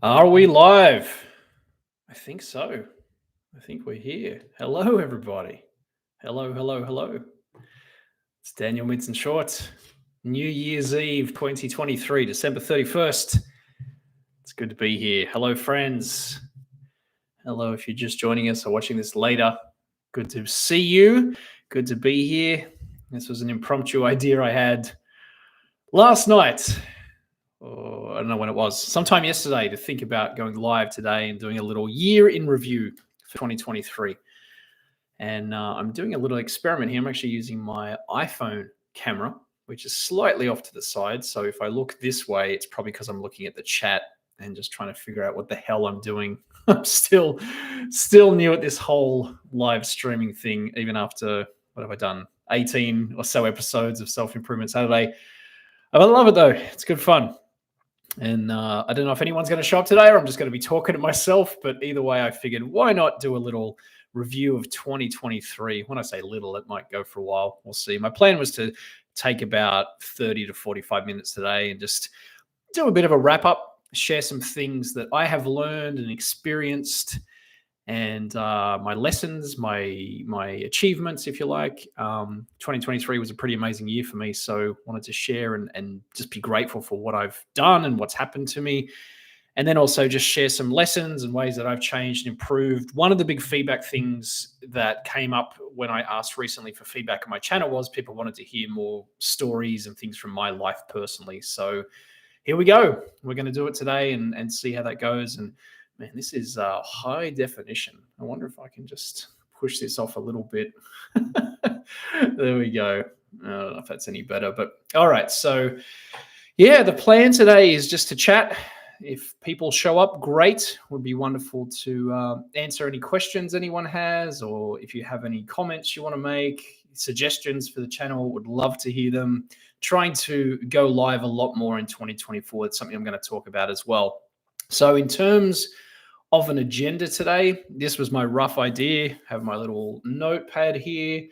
Are we live? I think so. I think we're here. Hello, everybody. Hello, hello, hello. It's Daniel Midson-Short. New Year's Eve 2023, December 31st. It's good to be here. Hello, friends. Hello, if you're just joining us or watching this later. Good to see you. Good to be here. This was an impromptu idea I had last night. Or I don't know when it was, sometime yesterday, to think about going live today and doing a little year in review for 2023. And I'm doing a little experiment here. I'm actually using my iPhone camera, which is slightly off to the side. So if I look this way, it's probably because I'm looking at the chat and just trying to figure out what the hell I'm doing. I'm still new at this whole live streaming thing, even after, what have I done? 18 or so episodes of Self Improvement Saturday. I love it though. It's good fun. And I don't know if anyone's going to show up today or I'm just going to be talking to myself. But either way, I figured why not do a little review of 2023. When I say little, it might go for a while. We'll see. My plan was to take about 30 to 45 minutes today and just do a bit of a wrap up, share some things that I have learned and experienced, and my lessons, my achievements, if you like. 2023 was a pretty amazing year for me, so wanted to share and just be grateful for what I've done and what's happened to me, and then also just share some lessons and ways that I've changed and improved. One of the big feedback things that came up when I asked recently for feedback on my channel was people wanted to hear more stories and things from my life personally. So here we go. We're going to do it today and see how that goes. And man, this is high definition. I wonder if I can just push this off a little bit. There we go. I don't know if that's any better, but all right. So yeah, the plan today is just to chat. If people show up, great. Would be wonderful to answer any questions anyone has, or if you have any comments you want to make, suggestions for the channel, would love to hear them. Trying to go live a lot more in 2024. It's something I'm going to talk about as well. So in terms of an agenda today, this was my rough idea. Have my little notepad here,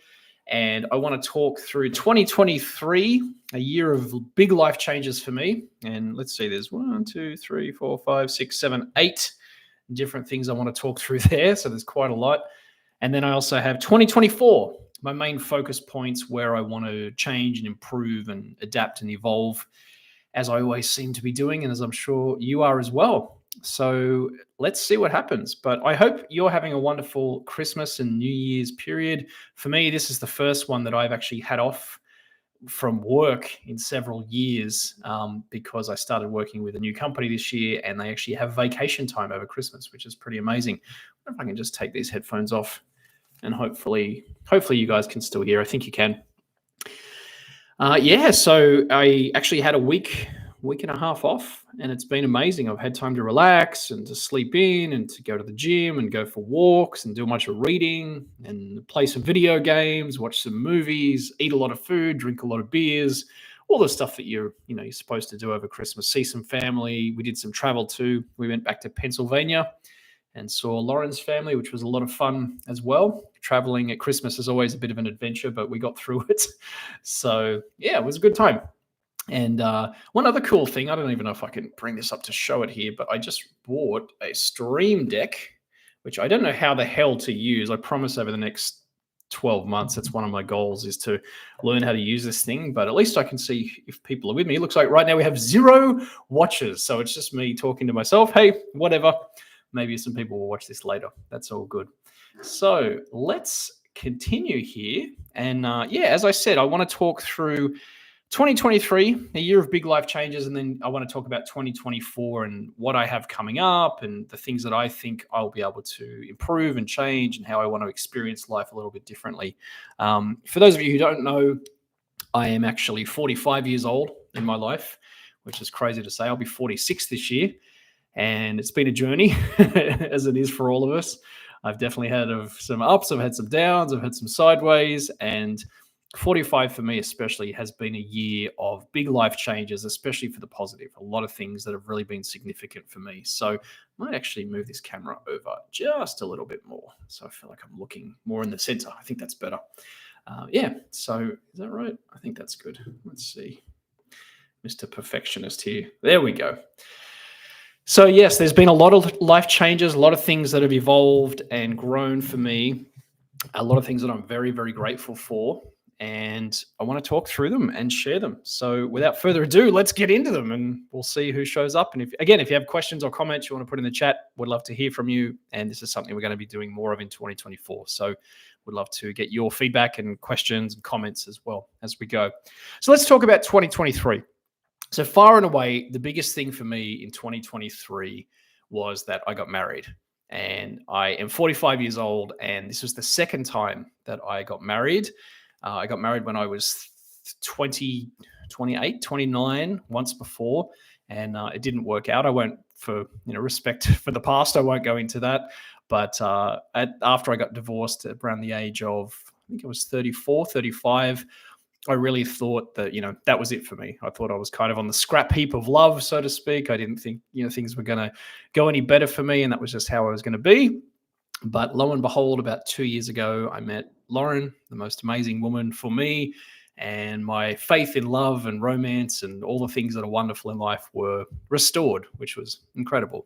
and I want to talk through 2023, a year of big life changes for me. And let's see, there's 1, 2, 3, 4, 5, 6, 7, 8 different things I want to talk through there. So there's quite a lot. And then I also have 2024, my main focus points where I want to change and improve and adapt and evolve, as I always seem to be doing, and as I'm sure you are as well. So let's see what happens. But I hope you're having a wonderful Christmas and New Year's period. For me, this is the first one that I've actually had off from work in several years, because I started working with a new company this year, and they actually have vacation time over Christmas, which is pretty amazing. I wonder if I can just take these headphones off, and hopefully you guys can still hear. I think you can. Yeah, so I actually had a week and a half off, and it's been amazing. I've had time to relax and to sleep in and to go to the gym and go for walks and do a bunch of reading and play some video games, watch some movies, eat a lot of food, drink a lot of beers, all the stuff that you're supposed to do over Christmas. See some family. We did some travel too. We went back to Pennsylvania and saw Lauren's family, which was a lot of fun as well. Traveling at Christmas is always a bit of an adventure, but we got through it. So yeah, it was a good time. And one other cool thing, I don't even know if I can bring this up to show it here, but I just bought a Stream Deck, which I don't know how the hell to use. I promise over the next 12 months, that's one of my goals, is to learn how to use this thing. But at least I can see if people are with me. It looks like right now we have 0 watchers. So it's just me talking to myself. Hey, whatever. Maybe some people will watch this later. That's all good. So let's continue here. And yeah, as I said, I want to talk through 2023, a year of big life changes, and then I want to talk about 2024 and what I have coming up and the things that I think I'll be able to improve and change, and how I want to experience life a little bit differently. For those of you who don't know, I am actually 45 years old in my life, which is crazy to say. I'll be 46 this year, and it's been a journey, as it is for all of us. I've definitely had some ups, I've had some downs, I've had some sideways, and 45 for me especially has been a year of big life changes, especially for the positive. A lot of things that have really been significant for me. So I might actually move this camera over just a little bit more, so I feel like I'm looking more in the center. I think that's better. Yeah, so is that right? I think that's good. Let's see. Mr. Perfectionist here. There we go. So, yes, there's been a lot of life changes, a lot of things that have evolved and grown for me, a lot of things that I'm very, very grateful for. And I want to talk through them and share them. So, without further ado, let's get into them and we'll see who shows up. And if you have questions or comments you want to put in the chat, we'd love to hear from you. And this is something we're going to be doing more of in 2024. So, we'd love to get your feedback and questions and comments as well as we go. So, let's talk about 2023. So far and away, the biggest thing for me in 2023 was that I got married. And I am 45 years old, and this was the second time that I got married. I got married when I was 20, 28, 29, once before, and it didn't work out. I won't, for respect for the past, I won't go into that. But after I got divorced around the age of, I think it was 34, 35, I really thought that, that was it for me. I thought I was kind of on the scrap heap of love, so to speak. I didn't think, things were going to go any better for me, and that was just how I was going to be. But lo and behold, about 2 years ago, I met Lauren, the most amazing woman for me, and my faith in love and romance and all the things that are wonderful in life were restored, which was incredible.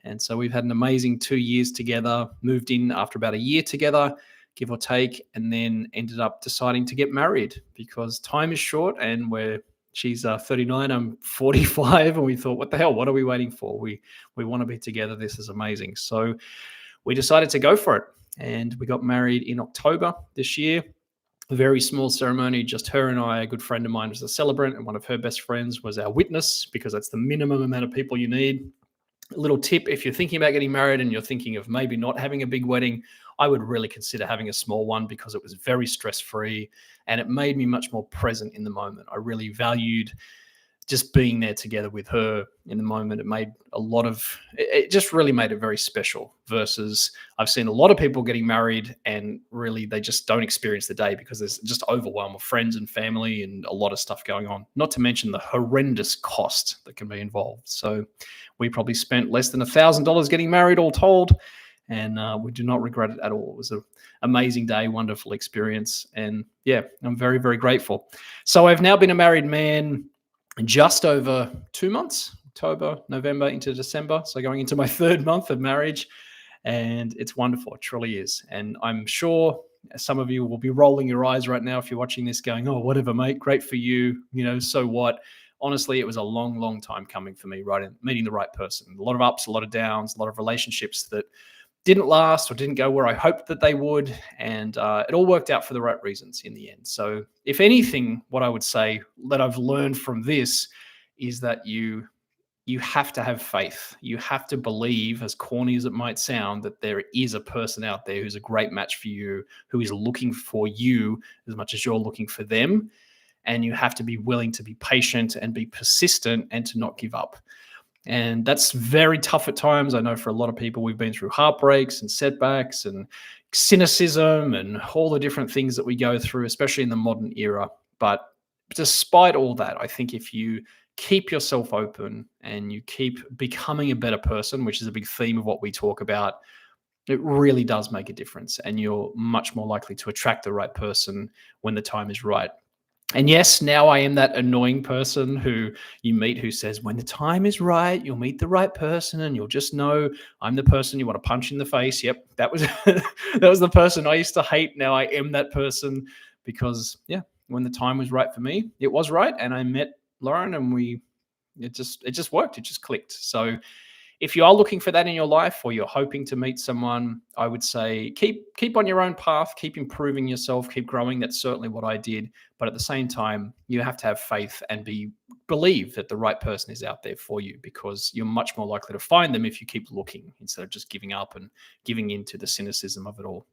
And so we've had an amazing 2 years together, moved in after about a year together, give or take, and then ended up deciding to get married because time is short, and she's 39, I'm 45, and we thought, what the hell, what are we waiting for? We want to be together. This is amazing. So we decided to go for it, and we got married in October this year. A very small ceremony, just her and I. A good friend of mine was the celebrant, and one of her best friends was our witness, because that's the minimum amount of people you need. A little tip: if you're thinking about getting married and you're thinking of maybe not having a big wedding, I would really consider having a small one, because it was very stress-free and it made me much more present in the moment. I really valued just being there together with her in the moment. It just really made it very special, versus I've seen a lot of people getting married and really they just don't experience the day because there's just overwhelm of friends and family and a lot of stuff going on, not to mention the horrendous cost that can be involved. So we probably spent less than $1,000 getting married all told, and we do not regret it at all. It was an amazing day, wonderful experience, and yeah, I'm very, very grateful. So I've now been a married man just over 2 months, October, November into December. So going into my third month of marriage, and it's wonderful. It truly is. And I'm sure some of you will be rolling your eyes right now if you're watching this going, oh, whatever, mate, great for you. So what? Honestly, it was a long, long time coming for me, right? In meeting the right person. A lot of ups, a lot of downs, a lot of relationships that didn't last or didn't go where I hoped that they would. And it all worked out for the right reasons in the end. So if anything, what I would say that I've learned from this is that you have to have faith. You have to believe, as corny as it might sound, that there is a person out there who's a great match for you, who is looking for you as much as you're looking for them. And you have to be willing to be patient and be persistent and to not give up. And that's very tough at times. I know for a lot of people, we've been through heartbreaks and setbacks and cynicism and all the different things that we go through, especially in the modern era. But despite all that, I think if you keep yourself open and you keep becoming a better person, which is a big theme of what we talk about, it really does make a difference. And you're much more likely to attract the right person when the time is right. And yes, now I am that annoying person who you meet who says, when the time is right, you'll meet the right person and you'll just know I'm the person you want to punch in the face. Yep, that was that was the person I used to hate. Now I am that person because, yeah, when the time was right for me, it was right. And I met Lauren and it just worked. It just clicked. So if you are looking for that in your life or you're hoping to meet someone, I would say keep on your own path, keep improving yourself, keep growing. That's certainly what I did. But at the same time, you have to have faith and believe that the right person is out there for you, because you're much more likely to find them if you keep looking instead of just giving up and giving in to the cynicism of it all.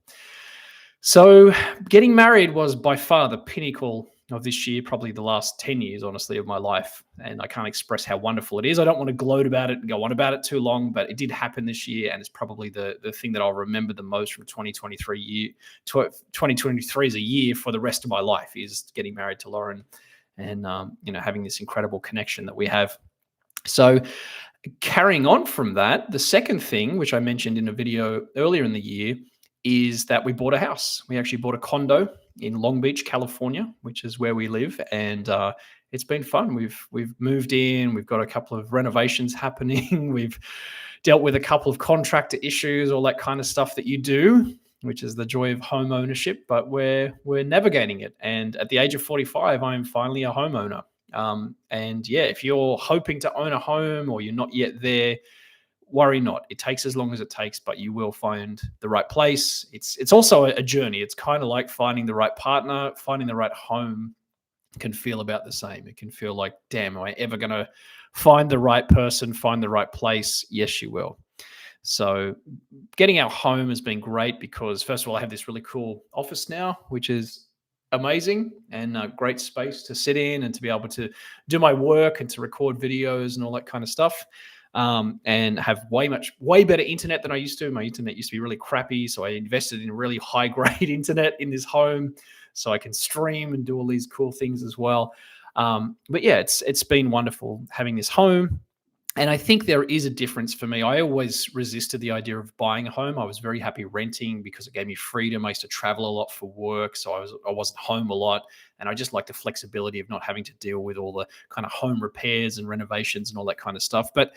So getting married was by far the pinnacle of this year, probably the last 10 years, honestly, of my life. And I can't express how wonderful it is. I don't want to gloat about it and go on about it too long, but it did happen this year. And it's probably the thing that I'll remember the most from 2023 as a year for the rest of my life, is getting married to Lauren and, having this incredible connection that we have. So carrying on from that, the second thing, which I mentioned in a video earlier in the year, is that we bought a house. We actually bought a condo in Long Beach, California, which is where we live. And it's been fun. We've moved in. We've got a couple of renovations happening. We've dealt with a couple of contractor issues, all that kind of stuff that you do, which is the joy of home ownership. But we're navigating it. And at the age of 45, I'm finally a homeowner. And yeah, if you're hoping to own a home or you're not yet there, worry not. It takes as long as it takes, but you will find the right place. It's also a journey. It's kind of like finding the right partner, finding the right home can feel about the same. It can feel like, damn, am I ever going to find the right person, find the right place? Yes, you will. So getting our home has been great because, first of all, I have this really cool office now, which is amazing and a great space to sit in and to be able to do my work and to record videos and all that kind of stuff. And have way better internet than I used to. My internet used to be really crappy, so I invested in really high grade internet in this home, so I can stream and do all these cool things as well. But yeah, it's been wonderful having this home. And I think there is a difference for me. I always resisted the idea of buying a home. I was very happy renting because it gave me freedom. I used to travel a lot for work, so I wasn't home a lot, and I just like the flexibility of not having to deal with all the kind of home repairs and renovations and all that kind of stuff. But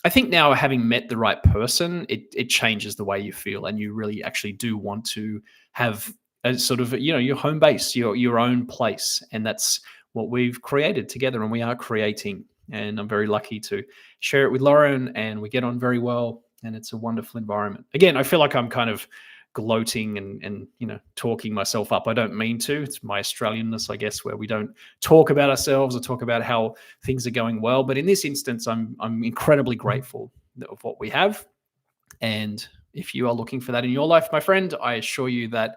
I think now, having met the right person, it changes the way you feel, and you really actually do want to have a sort of, your home base, your own place, and that's what we've created together, and we are creating. And I'm very lucky to share it with Lauren, and we get on very well, and it's a wonderful environment. Again, I feel like I'm kind of gloating and talking myself up. I don't mean to. It's my Australianness, I guess, where we don't talk about ourselves or talk about how things are going well. But in this instance, I'm incredibly grateful of what we have. And if you are looking for that in your life, my friend, I assure you that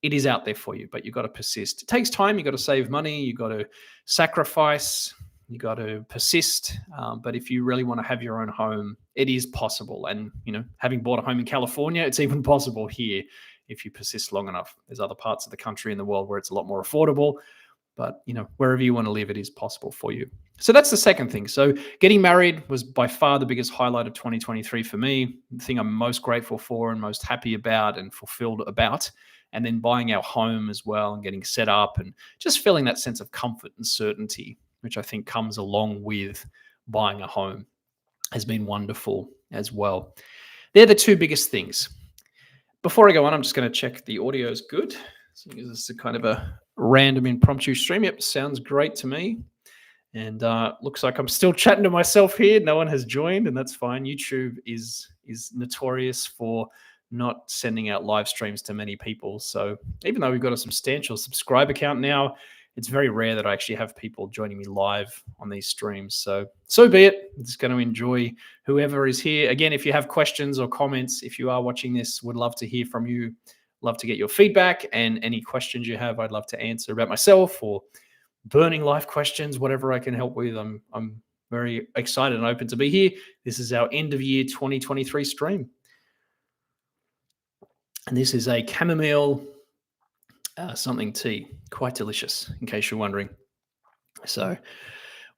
it is out there for you, but you've got to persist. It takes time. You've got to save money. You've got to sacrifice. You got to persist. But if you really want to have your own home, it is possible. And, having bought a home in California, it's even possible here if you persist long enough. There's other parts of the country in the world where it's a lot more affordable. But, wherever you want to live, it is possible for you. So that's the second thing. So getting married was by far the biggest highlight of 2023 for me. The thing I'm most grateful for and most happy about and fulfilled about. And then buying our home as well and getting set up and just feeling that sense of comfort and certainty, which I think comes along with buying a home, has been wonderful as well. They're the two biggest things. Before I go on, I'm just going to check the audio is good. So this is a kind of a random impromptu stream. Yep, sounds great to me. And looks like I'm still chatting to myself here. No one has joined, and that's fine. YouTube is notorious for not sending out live streams to many people. So even though we've got a substantial subscriber count now, it's very rare that I actually have people joining me live on these streams. So be it. I'm just going to enjoy whoever is here. Again, if you have questions or comments, if you are watching this, would love to hear from you. Love to get your feedback, and any questions you have, I'd love to answer about myself or burning life questions, whatever I can help with. I'm very excited and open to be here. This is our end of year 2023 stream. And this is a chamomile something tea, quite delicious, in case you're wondering. So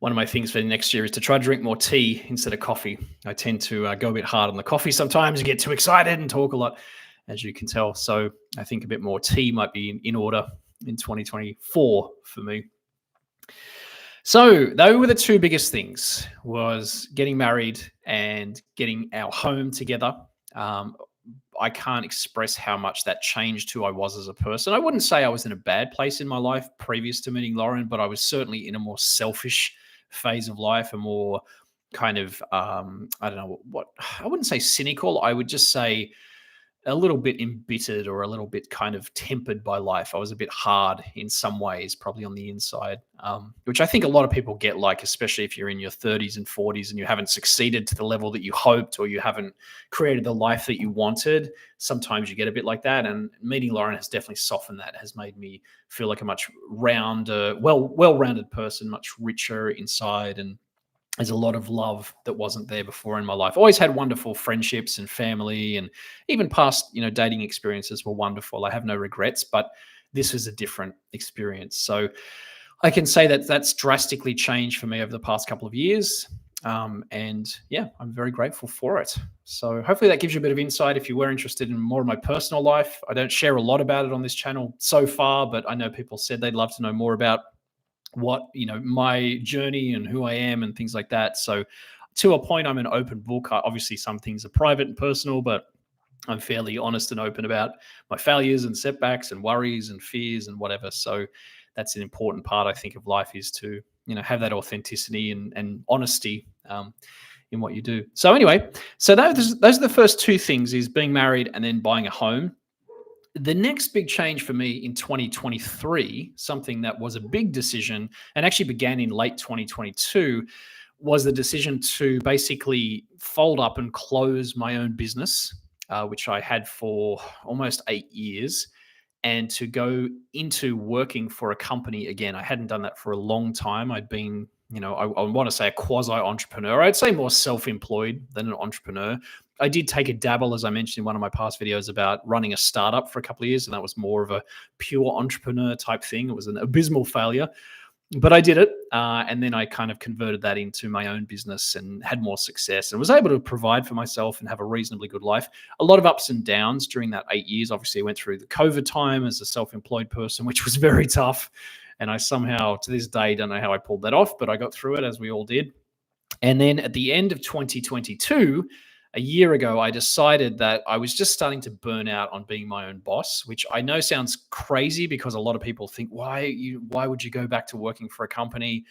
one of my things for next year is to try to drink more tea instead of coffee. I tend to go a bit hard on the coffee sometimes, get too excited and talk a lot, as you can tell. So I think a bit more tea might be in order in 2024 for me. So those were the two biggest things, was getting married and getting our home together. I can't express how much that changed who I was as a person. I wouldn't say I was in a bad place in my life previous to meeting Lauren, but I was certainly in a more selfish phase of life, a more kind of, I don't know what, I wouldn't say cynical. I would just say a little bit embittered or a little bit kind of tempered by life. I was a bit hard in some ways, probably on the inside, which I think a lot of people get, like, especially if you're in your 30s and 40s and you haven't succeeded to the level that you hoped, or you haven't created the life that you wanted. Sometimes you get a bit like that. And meeting Lauren has definitely softened that, has made me feel like a much well-rounded person, much richer inside. And there's a lot of love that wasn't there before in my life. Always had wonderful friendships and family, and even past, dating experiences were wonderful. I have no regrets, but this was a different experience. So I can say that that's drastically changed for me over the past couple of years. And yeah, I'm very grateful for it. So hopefully that gives you a bit of insight if you were interested in more of my personal life. I don't share a lot about it on this channel so far, but I know people said they'd love to know more about what, my journey and who I am and things like that. So to a point, I'm an open book. Obviously, some things are private and personal, but I'm fairly honest and open about my failures and setbacks and worries and fears and whatever. So that's an important part, I think, of life, is to have that authenticity and honesty in what you do. So anyway, so those are the first two things: is being married and then buying a home. The next big change for me in 2023, something that was a big decision and actually began in late 2022, was the decision to basically fold up and close my own business, which I had for almost 8 years, and to go into working for a company again. I hadn't done that for a long time. I'd been, I want to say a quasi entrepreneur. I'd say more self employed than an entrepreneur. I did take a dabble, as I mentioned in one of my past videos, about running a startup for a couple of years, and that was more of a pure entrepreneur type thing. It was an abysmal failure, but I did it. And then I kind of converted that into my own business and had more success and was able to provide for myself and have a reasonably good life. A lot of ups and downs during that 8 years. Obviously, I went through the COVID time as a self-employed person, which was very tough. And I somehow, to this day, don't know how I pulled that off, but I got through it, as we all did. And then at the end of 2022, a year ago, I decided that I was just starting to burn out on being my own boss, which I know sounds crazy, because a lot of people think, why would you go back to working for a company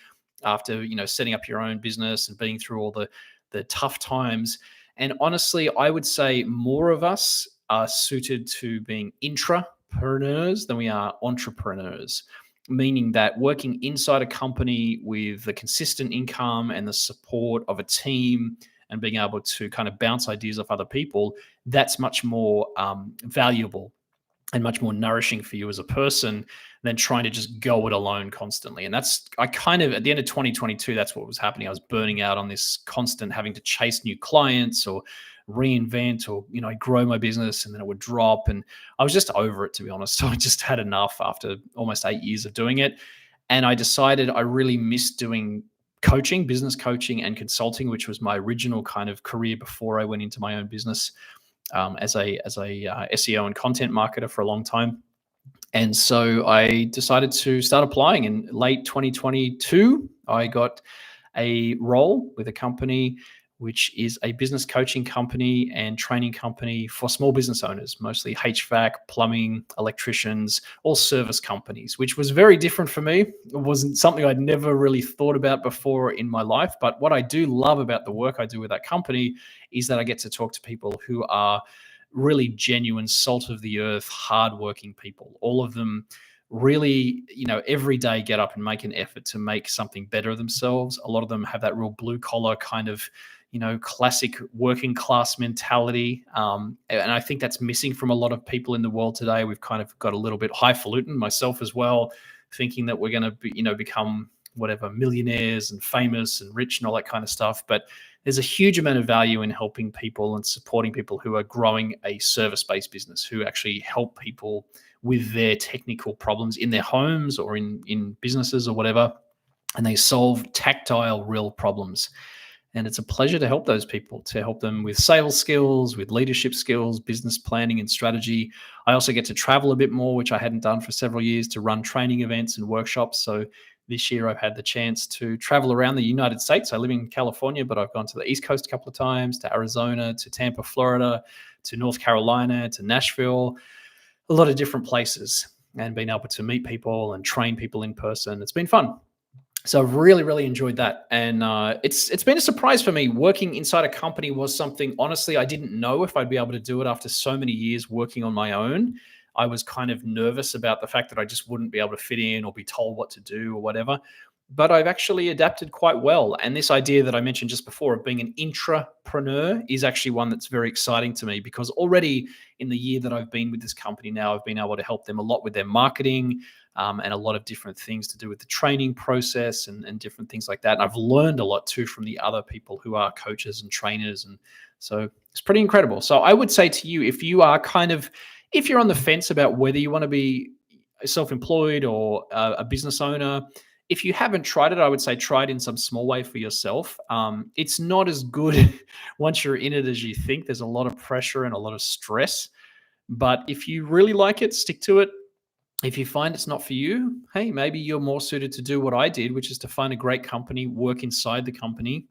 after, setting up your own business and being through all the tough times? And honestly, I would say more of us are suited to being intrapreneurs than we are entrepreneurs, meaning that working inside a company with the consistent income and the support of a team and being able to kind of bounce ideas off other people, that's much more valuable and much more nourishing for you as a person than trying to just go it alone constantly. And I kind of, at the end of 2022, that's what was happening. I was burning out on this constant having to chase new clients or reinvent, or, grow my business, and then it would drop. And I was just over it, to be honest. So I just had enough after almost 8 years of doing it. And I decided I really missed doing coaching, business coaching and consulting, which was my original kind of career before I went into my own business, as a SEO and content marketer for a long time. And so I decided to start applying. In late 2022, I got a role with a company which is a business coaching company and training company for small business owners, mostly HVAC, plumbing, electricians, all service companies, which was very different for me. It wasn't something I'd never really thought about before in my life. But what I do love about the work I do with that company is that I get to talk to people who are really genuine, salt of the earth, hardworking people. All of them really, every day get up and make an effort to make something better of themselves. A lot of them have that real blue collar kind of, classic working class mentality. And I think that's missing from a lot of people in the world today. We've kind of got a little bit highfalutin, myself as well, thinking that we're going to be, become whatever, millionaires and famous and rich and all that kind of stuff. But there's a huge amount of value in helping people and supporting people who are growing a service-based business, who actually help people with their technical problems in their homes or in businesses or whatever, and they solve tactile, real problems. And it's a pleasure to help those people, to help them with sales skills, with leadership skills, business planning and strategy. I also get to travel a bit more, which I hadn't done for several years, to run training events and workshops. So this year I've had the chance to travel around the United States. I live in California, but I've gone to the East Coast a couple of times, to Arizona, to Tampa, Florida, to North Carolina, to Nashville, a lot of different places, and been able to meet people and train people in person. It's been fun. So I've really, really enjoyed that. And it's been a surprise for me. Working inside a company was something, honestly, I didn't know if I'd be able to do it after so many years working on my own. I was kind of nervous about the fact that I just wouldn't be able to fit in or be told what to do or whatever. But I've actually adapted quite well. And this idea that I mentioned just before of being an intrapreneur is actually one that's very exciting to me, because already in the year that I've been with this company now, I've been able to help them a lot with their marketing, and a lot of different things to do with the training process and different things like that. And I've learned a lot too from the other people who are coaches and trainers. And so it's pretty incredible. So I would say to you, if you're on the fence about whether you want to be self-employed or a business owner, if you haven't tried it, I would say try it in some small way for yourself. It's not as good once you're in it as you think. There's a lot of pressure and a lot of stress. But if you really like it, stick to it. If you find it's not for you, hey, maybe you're more suited to do what I did, which is to find a great company, work inside the company,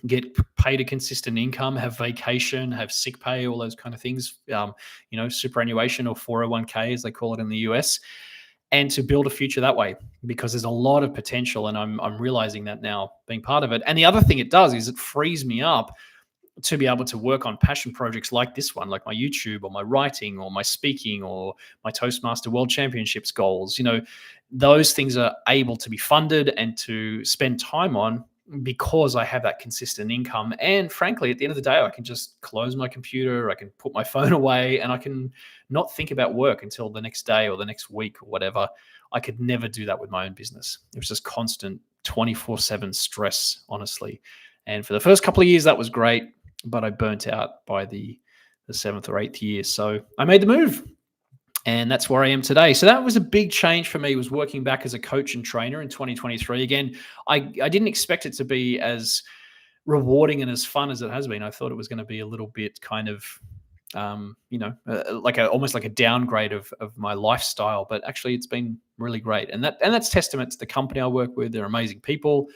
get paid a consistent income, have vacation, have sick pay, all those kind of things, superannuation or 401k, as they call it in the US, and to build a future that way, because there's a lot of potential. And I'm realizing that now, being part of it. And the other thing it does is it frees me up to be able to work on passion projects like this one, like my YouTube or my writing or my speaking or my Toastmaster World Championships goals. Those things are able to be funded and to spend time on because I have that consistent income. And frankly, at the end of the day, I can just close my computer, I can put my phone away, and I can not think about work until the next day or the next week or whatever. I could never do that with my own business. It was just constant 24/7 stress, honestly. And for the first couple of years, that was great, but I burnt out by the seventh or eighth year. So I made the move, and that's where I am today. So that was a big change for me, was working back as a coach and trainer in 2023. Again, I didn't expect it to be as rewarding and as fun as it has been. I thought it was going to be a little bit kind of, almost like a downgrade of my lifestyle, but actually it's been really great. And that's testament to the company I work with. They're amazing people.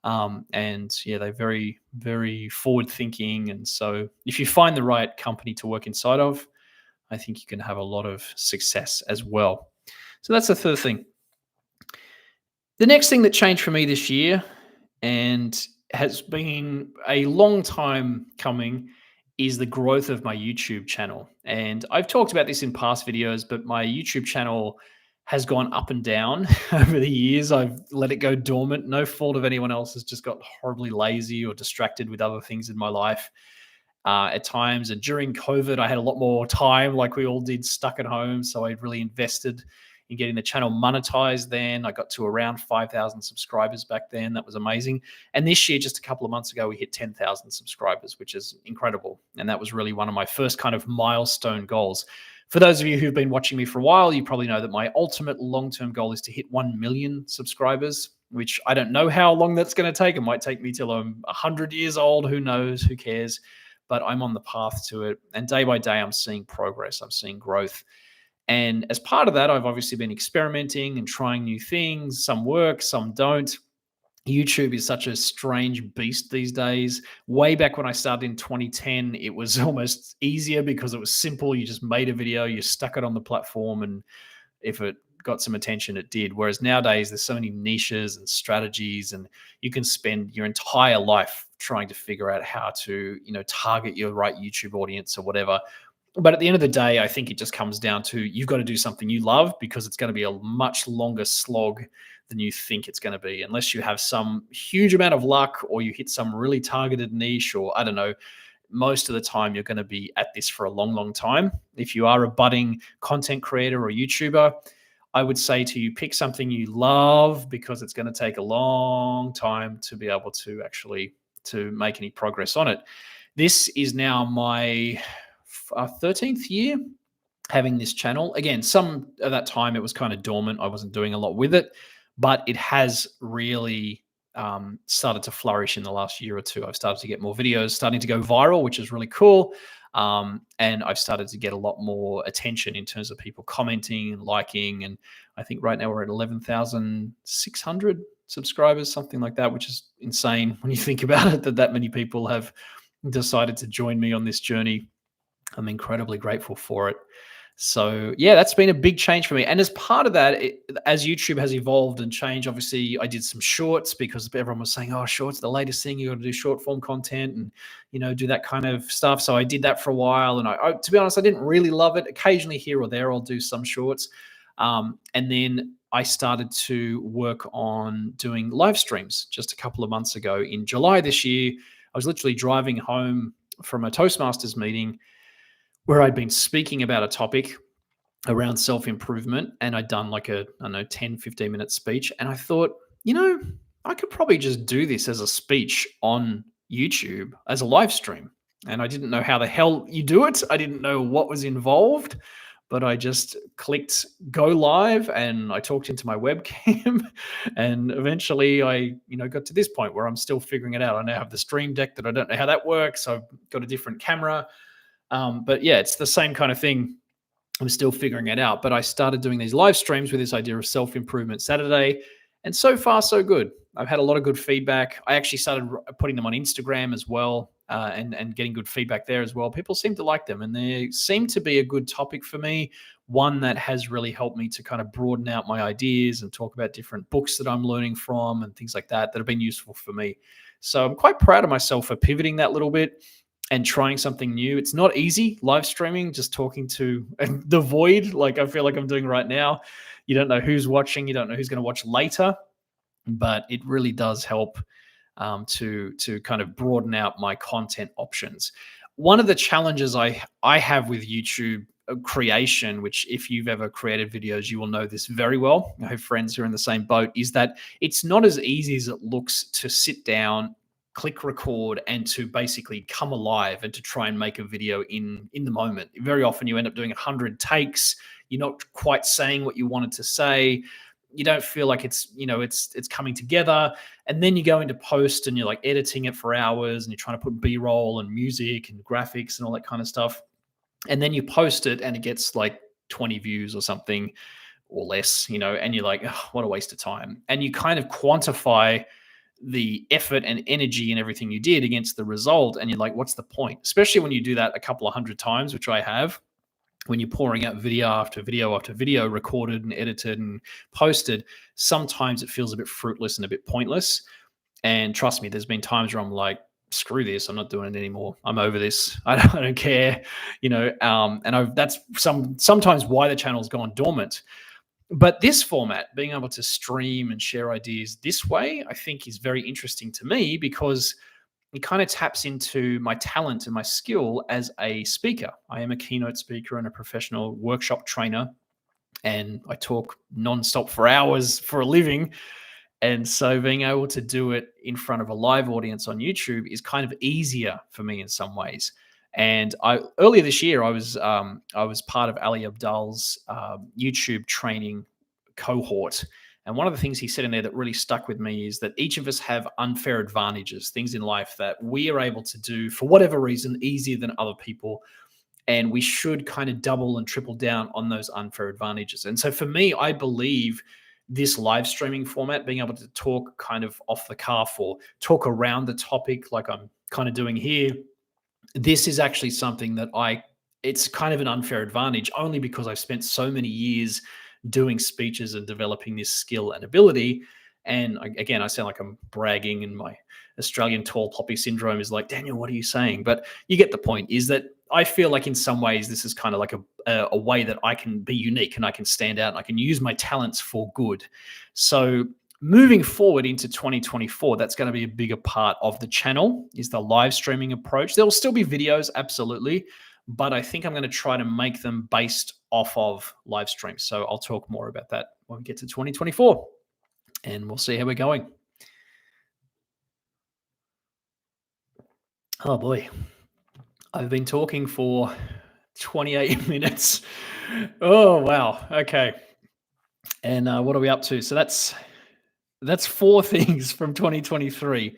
And yeah, they're very, very forward thinking. And so if you find the right company to work inside of, I think you can have a lot of success as well. So that's the third thing. The next thing that changed for me this year, and has been a long time coming, is the growth of my YouTube channel. And I've talked about this in past videos, but my YouTube channel has gone up and down over the years. I've let it go dormant. No fault of anyone else, has just got horribly lazy or distracted with other things in my life at times. And during COVID, I had a lot more time, like we all did, stuck at home. So I really invested in getting the channel monetized then. I got to around 5,000 subscribers back then. That was amazing. And this year, just a couple of months ago, we hit 10,000 subscribers, which is incredible. And that was really one of my first kind of milestone goals. For those of you who've been watching me for a while, you probably know that my ultimate long-term goal is to hit 1 million subscribers, which I don't know how long that's going to take. It might take me till I'm 100 years old. Who knows? Who cares? But I'm on the path to it. And day by day, I'm seeing progress. I'm seeing growth. And as part of that, I've obviously been experimenting and trying new things. Some work, some don't. YouTube is such a strange beast these days. Way back when I started in 2010, it was almost easier because it was simple. You just made a video, you stuck it on the platform, and if it got some attention, it did. Whereas nowadays, there's so many niches and strategies, and you can spend your entire life trying to figure out how to, target your right YouTube audience or whatever. But at the end of the day, I think it just comes down to, you've got to do something you love, because it's going to be a much longer slog than you think it's going to be, unless you have some huge amount of luck or you hit some really targeted niche, or I don't know. Most of the time, you're going to be at this for a long, long time. If you are a budding content creator or YouTuber, I would say to you, pick something you love, because it's going to take a long time to be able to actually to make any progress on it. This is now my 13th year having this channel. Again, some of that time it was kind of dormant. I wasn't doing a lot with it, but it has really started to flourish in the last year or two. I've started to get more videos starting to go viral, which is really cool. And I've started to get a lot more attention in terms of people commenting and liking. And I think right now we're at 11,600 subscribers, something like that, which is insane when you think about it, that many people have decided to join me on this journey. I'm incredibly grateful for it. So yeah, that's been a big change for me. And as part of that, as YouTube has evolved and changed, obviously I did some shorts, because everyone was saying, oh, shorts, the latest thing, you got to do short form content and, do that kind of stuff. So I did that for a while. And I to be honest, I didn't really love it. Occasionally here or there, I'll do some shorts. And then I started to work on doing live streams just a couple of months ago. In July this year, I was literally driving home from a Toastmasters meeting where I'd been speaking about a topic around self-improvement, and I'd done like a, I don't know, 10, 15-minute speech. And I thought, I could probably just do this as a speech on YouTube as a live stream. And I didn't know how the hell you do it. I didn't know what was involved, but I just clicked go live and I talked into my webcam. And eventually I, got to this point where I'm still figuring it out. I now have the Stream Deck that I don't know how that works. I've got a different camera. But yeah, it's the same kind of thing. I'm still figuring it out. But I started doing these live streams with this idea of self improvement Saturday. And so far, so good. I've had a lot of good feedback. I actually started putting them on Instagram as well, and getting good feedback there as well. People seem to like them, and they seem to be a good topic for me. One that has really helped me to kind of broaden out my ideas and talk about different books that I'm learning from and things like that that have been useful for me. So I'm quite proud of myself for pivoting that little bit and trying something new. It's not easy live streaming, just talking to the void, like I feel like I'm doing right now. You don't know who's watching, you don't know who's going to watch later, but it really does help, to kind of broaden out my content options. One of the challenges I have with YouTube creation, which if you've ever created videos, you will know this very well. I have friends who are in the same boat. Is that it's not as easy as it looks to sit down, click record, and to basically come alive and to try and make a video in the moment. Very often you end up doing 100 takes. You're not quite saying what you wanted to say. You don't feel like it's coming together, and then you go into post and you're like editing it for hours, and you're trying to put b-roll and music and graphics and all that kind of stuff, and then you post it and it gets like 20 views or something or less, and you're like, "Ugh, what a waste of time." And you kind of quantify the effort and energy and everything you did against the result, and you're like, what's the point? Especially when you do that a couple of hundred times, which I have. When you're pouring out video after video after video, recorded and edited and posted, sometimes it feels a bit fruitless and a bit pointless. And trust me, there's been times where I'm like, screw this, I'm not doing it anymore. I'm over this. I don't care, that's sometimes why the channel's gone dormant. But this format, being able to stream and share ideas this way, I think is very interesting to me because it kind of taps into my talent and my skill as a speaker. I am a keynote speaker and a professional workshop trainer, and I talk nonstop for hours for a living. And so being able to do it in front of a live audience on YouTube is kind of easier for me in some ways. And earlier this year, I was part of Ali Abdal's YouTube training cohort. And one of the things he said in there that really stuck with me is that each of us have unfair advantages, things in life that we are able to do for whatever reason easier than other people. And we should kind of double and triple down on those unfair advantages. And so for me, I believe this live streaming format, being able to talk kind of off the cuff or talk around the topic like I'm kind of doing here, this is actually something that it's kind of an unfair advantage only because I've spent so many years doing speeches and developing this skill and ability. And again, I sound like I'm bragging, and my Australian tall poppy syndrome is like, Daniel, what are you saying? But you get the point, is that I feel like in some ways this is kind of like a way that I can be unique and I can stand out and I can use my talents for good. So moving forward into 2024, that's going to be a bigger part of the channel, is the live streaming approach. There will still be videos, absolutely, but I think I'm going to try to make them based off of live streams. So I'll talk more about that when we get to 2024, and we'll see how we're going. Oh boy, I've been talking for 28 minutes. Oh wow. Okay. And what are we up to? So that's four things from 2023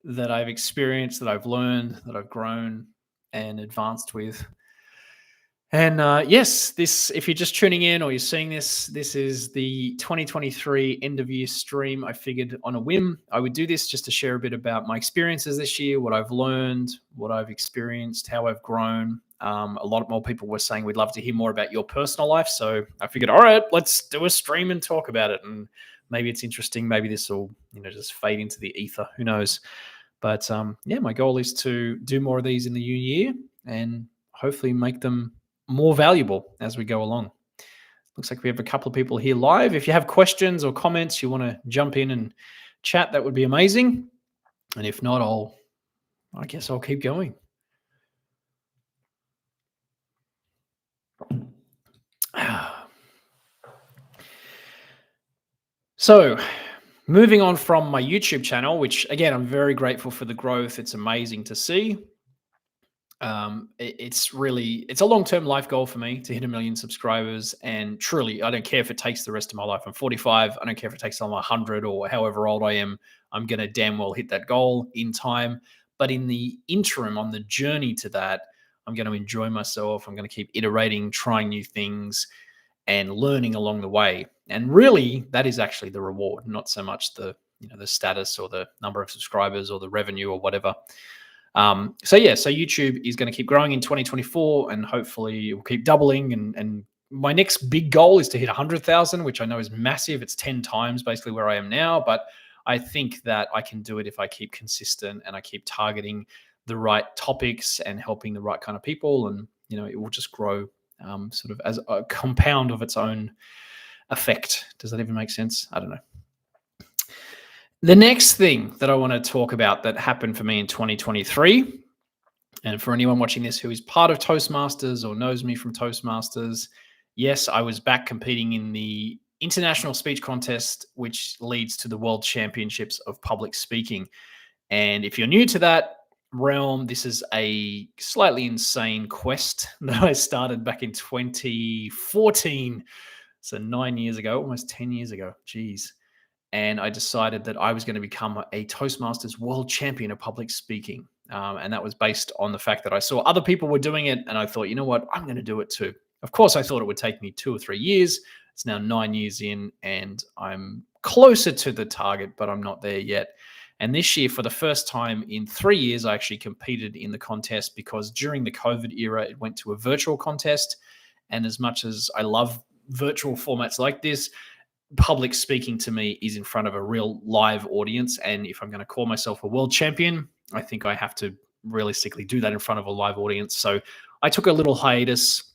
that I've experienced, that I've learned, that I've grown and advanced with. And yes, if you're just tuning in or you're seeing this is the 2023 end of year stream. I figured on a whim I would do this just to share a bit about my experiences this year, what I've learned, what I've experienced, how I've grown. A lot more people were saying we'd love to hear more about your personal life. So I figured, all right, let's do a stream and talk about it. And maybe it's interesting. Maybe this will, just fade into the ether. Who knows? But yeah, my goal is to do more of these in the new year and hopefully make them more valuable as we go along. Looks like we have a couple of people here live. If you have questions or comments, you want to jump in and chat, that would be amazing. And if not, I guess I'll keep going. So moving on from my YouTube channel, which again, I'm very grateful for the growth. It's amazing to see. It's a long-term life goal for me to hit 1 million subscribers. And truly, I don't care if it takes the rest of my life. I'm 45. I don't care if it takes till I'm 100 or however old I am. I'm going to damn well hit that goal in time. But in the interim, on the journey to that, I'm going to enjoy myself. I'm going to keep iterating, trying new things, and learning along the way. And really, that is actually the reward, not so much the status or the number of subscribers or the revenue or whatever. So YouTube is going to keep growing in 2024, and hopefully it will keep doubling. And my next big goal is to hit 100,000, which I know is massive. It's 10 times basically where I am now, but I think that I can do it if I keep consistent and I keep targeting the right topics and helping the right kind of people, and it will just grow sort of as a compound of its own effect. Does that even make sense? I don't know. The next thing that I want to talk about that happened for me in 2023, and for anyone watching this who is part of Toastmasters or knows me from Toastmasters, yes, I was back competing in the international speech contest, which leads to the World Championships of Public Speaking. And if you're new to that realm, this is a slightly insane quest that I started back in 2014. So 9 years ago, almost 10 years ago. Geez. And I decided that I was going to become a Toastmasters world champion of public speaking. And that was based on the fact that I saw other people were doing it. And I thought, you know what, I'm going to do it too. Of course, I thought it would take me 2 or 3 years. It's now 9 years in, and I'm closer to the target, but I'm not there yet. And this year, for the first time in 3 years, I actually competed in the contest, because during the COVID era, it went to a virtual contest. And as much as I love virtual formats like this, public speaking to me is in front of a real live audience. And if I'm going to call myself a world champion, I think I have to realistically do that in front of a live audience. So I took a little hiatus,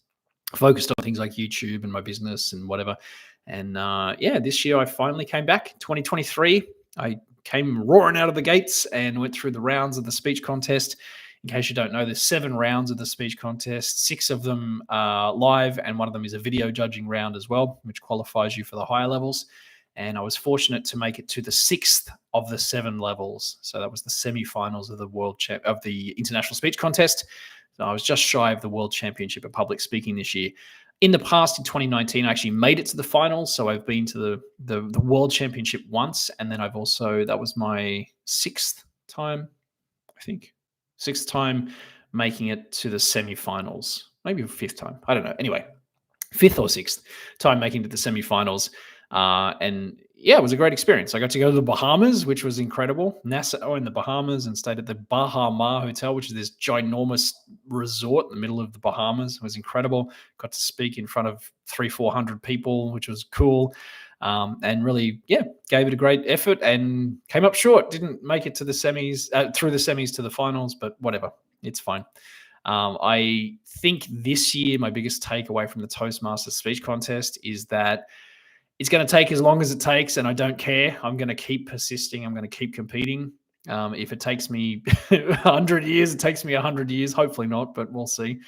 focused on things like YouTube and my business and whatever. And this year I finally came back. 2023, I came roaring out of the gates and went through the rounds of the speech contest. In case you don't know, there's 7 rounds of the speech contest. 6 of them are live, and one of them is a video judging round as well, which qualifies you for the higher levels. And I was fortunate to make it to the 6th of the 7 levels. So that was the semi-finals of the international speech contest. So I was just shy of the World Championship of Public Speaking this year. In the past, in 2019, I actually made it to the finals. So I've been to the World Championship once, and then that was my 6th time, I think. 6th time making it to the semi-finals, maybe 5th time. I don't know. Anyway, 5th or 6th time making it to the semi-finals. And yeah, it was a great experience. I got to go to the Bahamas, which was incredible. Nassau in the Bahamas, and stayed at the Bahama Hotel, which is this ginormous resort in the middle of the Bahamas. It was incredible. Got to speak in front of 300-400 people, which was cool. And really, gave it a great effort and came up short. Didn't make it to the semis, through the semis to the finals, but whatever. It's fine. I think this year, my biggest takeaway from the Toastmasters speech contest is that it's going to take as long as it takes, and I don't care. I'm going to keep persisting. I'm going to keep competing. If it takes me 100 years, it takes me 100 years. Hopefully not, but we'll see.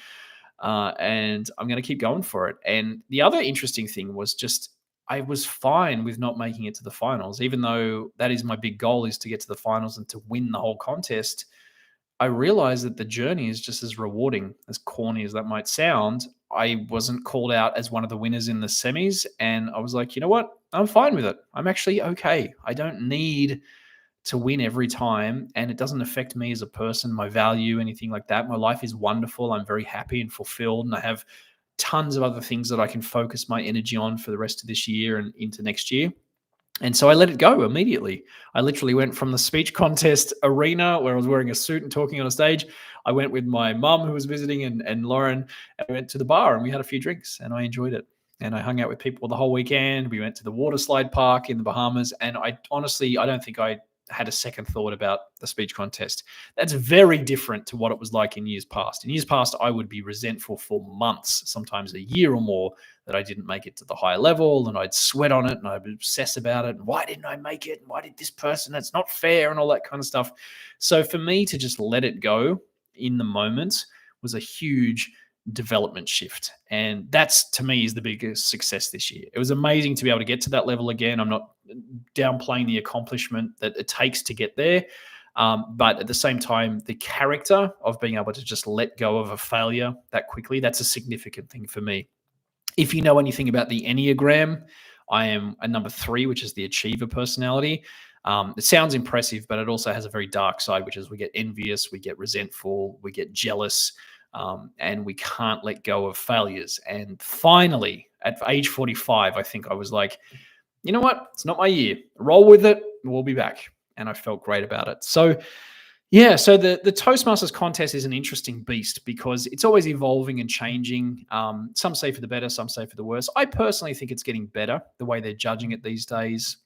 And I'm going to keep going for it. And the other interesting thing was just I was fine with not making it to the finals, even though that is my big goal, is to get to the finals and to win the whole contest. I realized that the journey is just as rewarding, as corny as that might sound. I wasn't called out as one of the winners in the semis, and I was like, you know what? I'm fine with it. I'm actually okay. I don't need to win every time, and it doesn't affect me as a person, my value, anything like that. My life is wonderful. I'm very happy and fulfilled, and I have tons of other things that I can focus my energy on for the rest of this year and into next year. And so I let it go immediately. I literally went from the speech contest arena where I was wearing a suit and talking on a stage. I went with my mum who was visiting and Lauren, and we went to the bar and we had a few drinks and I enjoyed it. And I hung out with people the whole weekend. We went to the water slide park in the Bahamas. And I don't think I had a second thought about the speech contest. That's very different to what it was like in years past. In years past, I would be resentful for months, sometimes a year or more, that I didn't make it to the higher level, and I'd sweat on it and I'd obsess about it. And why didn't I make it? And why did this person? That's not fair, and all that kind of stuff. So for me to just let it go in the moment was a huge development shift. And that's, to me, is the biggest success this year. It was amazing to be able to get to that level again. I'm not downplaying the accomplishment that it takes to get there. But at the same time, the character of being able to just let go of a failure that quickly, that's a significant thing for me. If you know anything about the Enneagram, I am a number 3, which is the achiever personality. It sounds impressive, but it also has a very dark side, which is we get envious, we get resentful, we get jealous. and we can't let go of failures. And finally, at age 45, I think I was like, you know what? It's not my year. Roll with it. We'll be back. And I felt great about it. So, yeah, so the Toastmasters contest is an interesting beast because it's always evolving and changing. Some say for the better, some say for the worse. I personally think it's getting better the way they're judging it these days.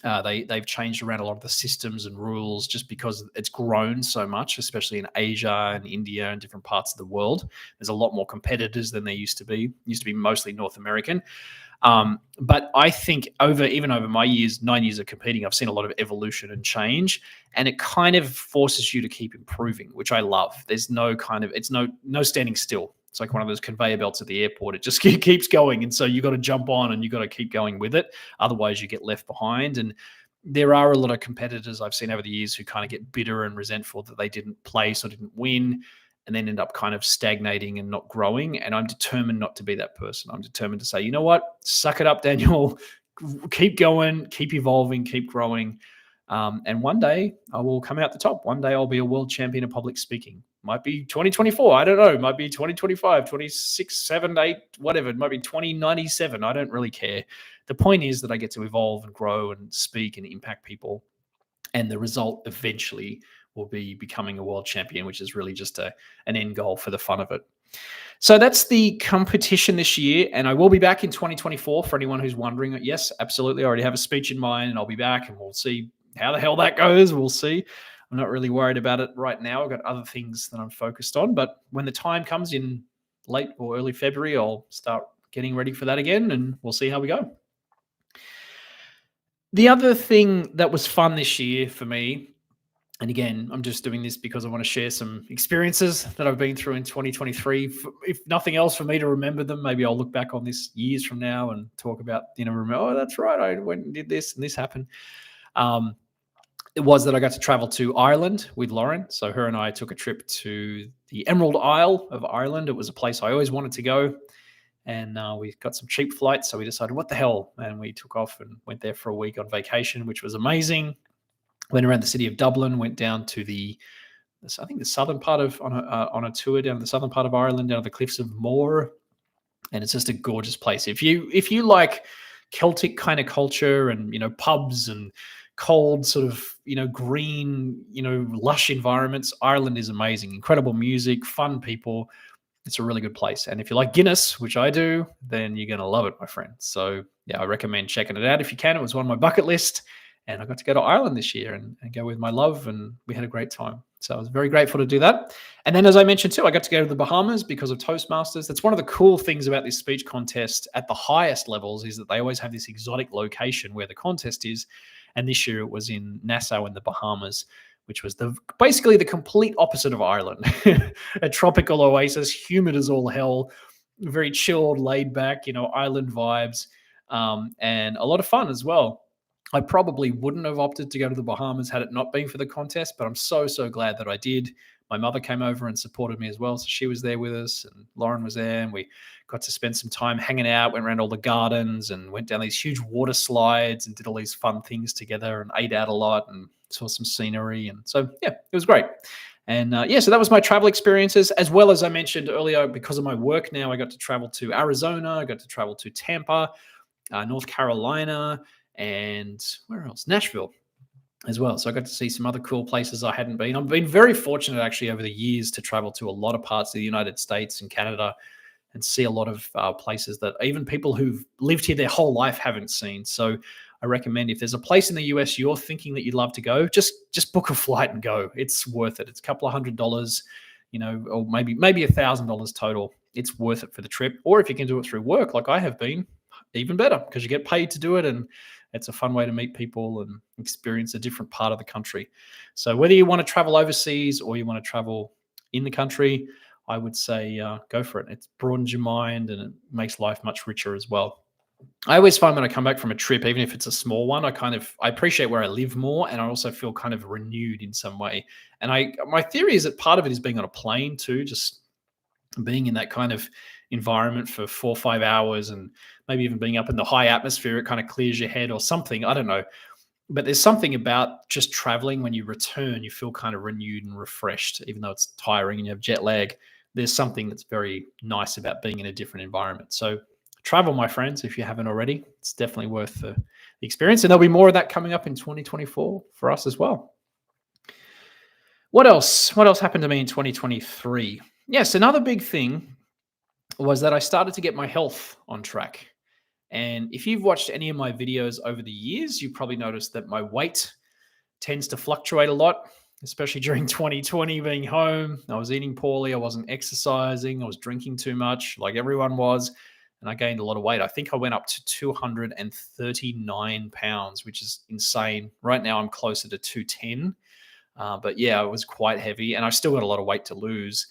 They've changed around a lot of the systems and rules just because it's grown so much, especially in Asia and India and different parts of the world. There's a lot more competitors than there used to be. It used to be mostly North American. But I think even over my 9 years of competing, I've seen a lot of evolution and change, and it kind of forces you to keep improving, which I love. There's it's no standing still. It's like one of those conveyor belts at the airport. It just keeps going. And so you got to jump on and you got to keep going with it. Otherwise you get left behind. And there are a lot of competitors I've seen over the years who kind of get bitter and resentful that they didn't place or didn't win, and then end up kind of stagnating and not growing. And I'm determined not to be that person. I'm determined to say, you know what? Suck it up, Daniel. Keep going, keep evolving, keep growing. And one day I will come out the top. One day I'll be a world champion of public speaking. Might be 2024. I don't know. Might be 2025, 26, 7, 8, whatever. It might be 2097. I don't really care. The point is that I get to evolve and grow and speak and impact people. And the result eventually will be becoming a world champion, which is really just an end goal for the fun of it. So that's the competition this year, and I will be back in 2024 for anyone who's wondering. Yes, absolutely. I already have a speech in mind, and I'll be back, and we'll see how the hell that goes. We'll see. I'm not really worried about it right now. I've got other things that I'm focused on, but when the time comes in late or early February, I'll start getting ready for that again, and we'll see how we go. The other thing that was fun this year for me, and again, I'm just doing this because I want to share some experiences that I've been through in 2023. If nothing else, for me to remember them, maybe I'll look back on this years from now and talk about, remember, oh, that's right, I went and did this and this happened. It was that I got to travel to Ireland with Lauren. So her and I took a trip to the Emerald Isle of Ireland. It was a place I always wanted to go. And we got some cheap flights. So we decided, what the hell? And we took off and went there for a week on vacation, which was amazing. Went around the city of Dublin, went down to the southern part of, on a tour down the southern part of Ireland, down to the cliffs of Moher. And it's just a gorgeous place. If you like Celtic kind of culture and, pubs and cold sort of, green, lush environments, Ireland is amazing. Incredible music, fun people. It's a really good place. And if you like Guinness, which I do, then you're going to love it, my friend. So yeah, I recommend checking it out if you can. It was on my bucket list. And I got to go to Ireland this year and go with my love, and we had a great time. So I was very grateful to do that. And then, as I mentioned too, I got to go to the Bahamas because of Toastmasters. That's one of the cool things about this speech contest at the highest levels, is that they always have this exotic location where the contest is. And this year it was in Nassau in the Bahamas, which was basically the complete opposite of Ireland. A tropical oasis, humid as all hell, very chilled, laid back, island vibes, and a lot of fun as well. I probably wouldn't have opted to go to the Bahamas had it not been for the contest, but I'm so, so glad that I did. My mother came over and supported me as well. So she was there with us, and Lauren was there, and we got to spend some time hanging out, went around all the gardens and went down these huge water slides and did all these fun things together and ate out a lot and saw some scenery. And so, yeah, it was great. And so that was my travel experiences, as well as I mentioned earlier, because of my work now, I got to travel to Arizona, I got to travel to Tampa, North Carolina, and where else? Nashville as well. So I got to see some other cool places I hadn't been. I've been very fortunate actually over the years to travel to a lot of parts of the United States and Canada and see a lot of places that even people who've lived here their whole life haven't seen. So I recommend, if there's a place in the US you're thinking that you'd love to go, just book a flight and go. It's worth it. It's a couple of $100, or maybe $1,000 total. It's worth it for the trip. Or if you can do it through work, like I have been, even better, because you get paid to do it, and it's a fun way to meet people and experience a different part of the country. So whether you want to travel overseas or you want to travel in the country, I would say go for it. It broadens your mind and it makes life much richer as well. I always find when I come back from a trip, even if it's a small one, I appreciate where I live more, and I also feel kind of renewed in some way. And my theory is that part of it is being on a plane too, just being in that kind of environment for 4 or 5 hours, and maybe even being up in the high atmosphere, it kind of clears your head or something. I don't know. But there's something about just traveling, when you return, you feel kind of renewed and refreshed, even though it's tiring and you have jet lag. there's something that's very nice about being in a different environment. So travel, my friends, if you haven't already. It's definitely worth the experience. And there'll be more of that coming up in 2024 for us as well. What else? What else happened to me in 2023? Yes, another big thing was that I started to get my health on track. And if you've watched any of my videos over the years, you probably noticed that my weight tends to fluctuate a lot, especially during 2020 being home. I was eating poorly. I wasn't exercising. I was drinking too much, like everyone was. And I gained a lot of weight. I think I went up to 239 pounds, which is insane. Right now, I'm closer to 210. But yeah, it was quite heavy. And I still got a lot of weight to lose.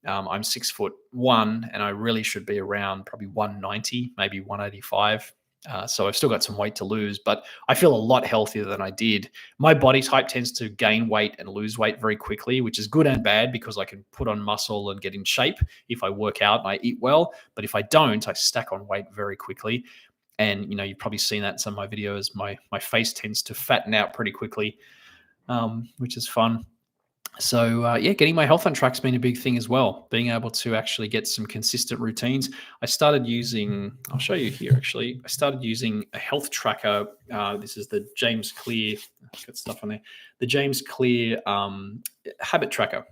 I'm 6'1", and I really should be around probably 190, maybe 185. So I've still got some weight to lose, but I feel a lot healthier than I did. My body type tends to gain weight and lose weight very quickly, which is good and bad because I can put on muscle and get in shape if I work out and I eat well. But if I don't, I stack on weight very quickly. And you've probably seen that in some of my videos. My face tends to fatten out pretty quickly, which is fun. So yeah, getting my health on track's been a big thing as well. Being able to actually get some consistent routines. I started using. I'll show you here. Actually, I started using a health tracker. This is the James Clear. I've got stuff on there. The James Clear habit tracker.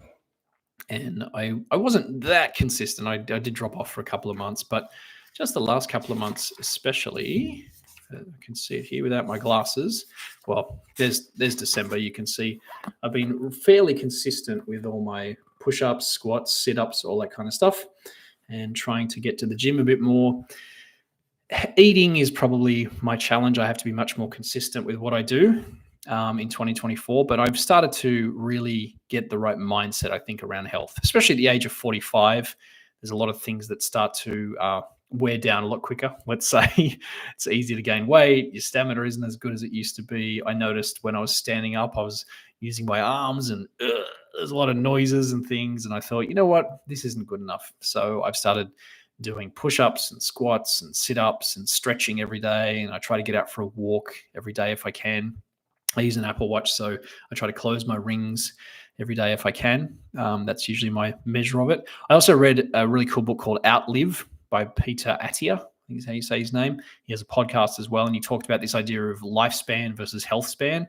And I wasn't that consistent. I did drop off for a couple of months, but just the last couple of months, especially. I can see it here without my glasses. Well, there's December. You can see I've been fairly consistent with all my push-ups, squats, sit-ups, all that kind of stuff, and trying to get to the gym a bit more. Eating is probably my challenge. I have to be much more consistent with what I do in 2024, but I've started to really get the right mindset, I think, around health, especially at the age of 45. There's a lot of things that start to wear down a lot quicker. Let's say it's easy to gain weight. Your stamina isn't as good as it used to be. I noticed when I was standing up, I was using my arms and there's a lot of noises and things. And I thought, you know what, this isn't good enough. So I've started doing push-ups and squats and sit-ups and stretching every day. And I try to get out for a walk every day if I can. I use an Apple Watch, so I try to close my rings every day if I can. That's usually my measure of it. I also read a really cool book called Outlive by Peter Attia, I think is how you say his name. He has a podcast as well, and he talked about this idea of lifespan versus health span.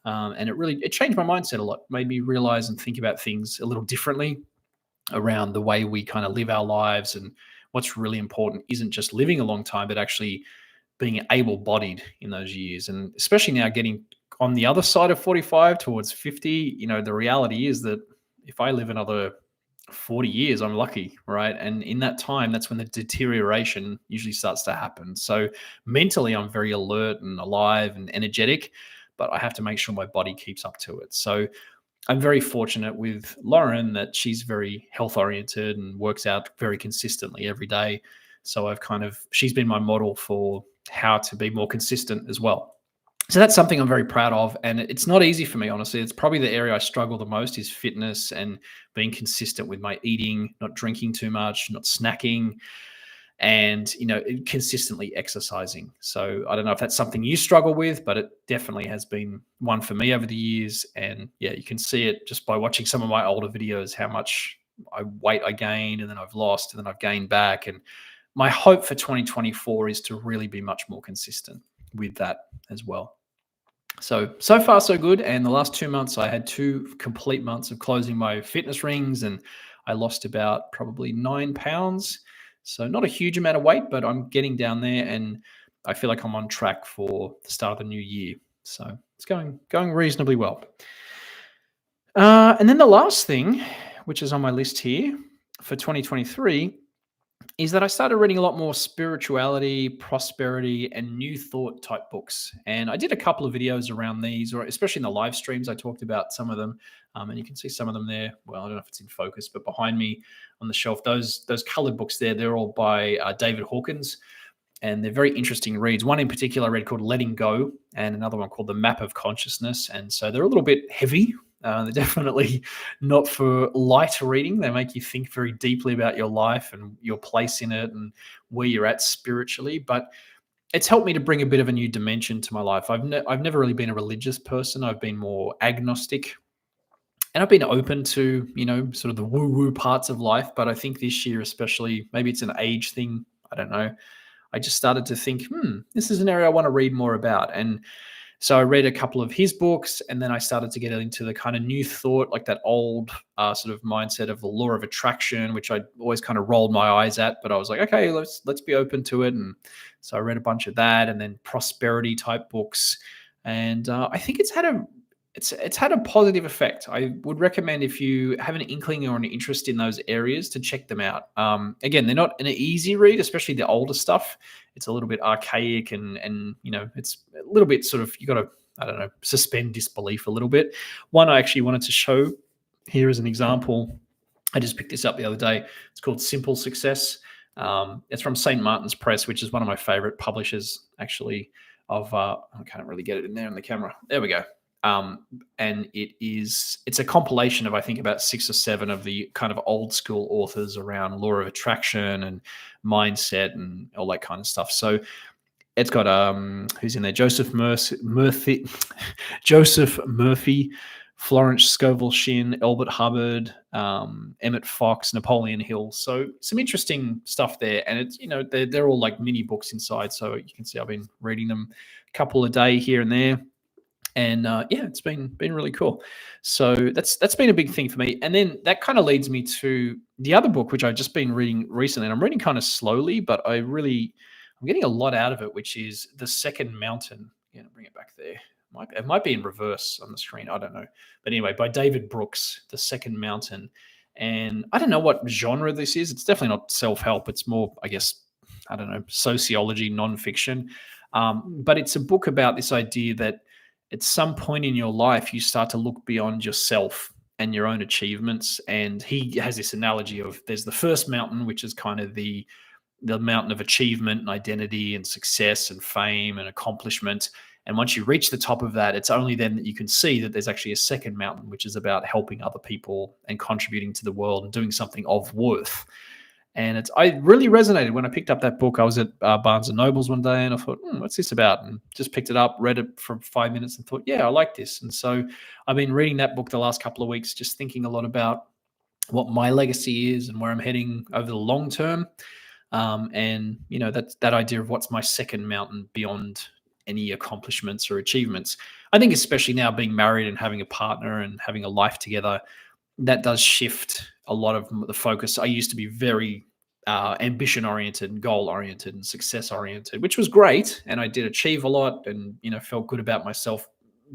And it changed my mindset a lot, made me realize and think about things a little differently around the way we kind of live our lives. And what's really important isn't just living a long time, but actually being able-bodied in those years. And especially now getting on the other side of 45 towards 50, the reality is that if I live another 40 years, I'm lucky, right? And in that time, that's when the deterioration usually starts to happen. So mentally, I'm very alert and alive and energetic, but I have to make sure my body keeps up to it. So I'm very fortunate with Lauren that she's very health oriented and works out very consistently every day. So she's been my model for how to be more consistent as well. So that's something I'm very proud of. And it's not easy for me, honestly. It's probably the area I struggle the most is fitness and being consistent with my eating, not drinking too much, not snacking, and, consistently exercising. So I don't know if that's something you struggle with, but it definitely has been one for me over the years. And yeah, you can see it just by watching some of my older videos, how much weight I gained and then I've lost and then I've gained back. And my hope for 2024 is to really be much more consistent with that as well. So far, so good. And the last 2 months, I had 2 complete months of closing my fitness rings, and I lost about probably 9 pounds. So not a huge amount of weight, but I'm getting down there, and I feel like I'm on track for the start of the new year. So it's going reasonably well. And then the last thing, which is on my list here for 2023, is that I started reading a lot more spirituality, prosperity, and new thought type books. And I did a couple of videos around these, or especially in the live streams, I talked about some of them. And you can see some of them there. Well, I don't know if it's in focus, but behind me on the shelf, those colored books there, they're all by David Hawkins. And they're very interesting reads. One in particular I read called Letting Go, and another one called The Map of Consciousness. And so they're a little bit heavy. They're definitely not for light reading. They make you think very deeply about your life and your place in it and where you're at spiritually. But it's helped me to bring a bit of a new dimension to my life. I've never really been a religious person. I've been more agnostic. and I've been open to, sort of the woo woo parts of life. But I think this year, especially, maybe it's an age thing. I don't know. I just started to think, this is an area I want to read more about. And so I read a couple of his books, and then I started to get into the kind of new thought, like that old sort of mindset of the law of attraction, which I always kind of rolled my eyes at. But I was like, okay, let's be open to it. And so I read a bunch of that, and then prosperity type books, and I think it's had a positive effect. I would recommend, if you have an inkling or an interest in those areas, to check them out. Again, they're not an easy read, especially the older stuff. It's a little bit archaic, and it's a little bit sort of, you got to, I don't know, suspend disbelief a little bit. One I actually wanted to show here as an example. I just picked this up the other day. It's called Simple Success. It's from St. Martin's Press, which is one of my favorite publishers, actually. I can't really get it in there in the camera. There we go. And it's a compilation of, I think, about 6 or 7 of the kind of old school authors around law of attraction and mindset and all that kind of stuff. So it's got who's in there? Murphy, Joseph Murphy, Florence Scovel Shinn, Albert Hubbard, Emmett Fox, Napoleon Hill. So some interesting stuff there, and it's they're all like mini books inside. So you can see I've been reading them a couple a day here and there. And it's been really cool. So that's been a big thing for me. And then that kind of leads me to the other book, which I've just been reading recently. And I'm reading kind of slowly, but I'm getting a lot out of it, which is The Second Mountain. Bring it back there. It might be in reverse on the screen. I don't know. But anyway, by David Brooks, The Second Mountain. And I don't know what genre this is. It's definitely not self-help. It's more, I guess, I don't know, sociology, nonfiction. But it's a book about this idea that at some point in your life, you start to look beyond yourself and your own achievements. And he has this analogy of, there's the first mountain, which is kind of the mountain of achievement and identity and success and fame and accomplishment. And once you reach the top of that, it's only then that you can see that there's actually a second mountain, which is about helping other people and contributing to the world and doing something of worth. And I really resonated when I picked up that book. I was at Barnes and Nobles one day, and I thought, what's this about? And just picked it up, read it for 5 minutes, and thought, yeah, I like this. And so I've been reading that book the last couple of weeks, just thinking a lot about what my legacy is and where I'm heading over the long term. And that idea of what's my second mountain beyond any accomplishments or achievements. I think especially now, being married and having a partner and having a life together, that does shift a lot of the focus. I used to be very ambition oriented, goal oriented, and success oriented, which was great, and I did achieve a lot, and felt good about myself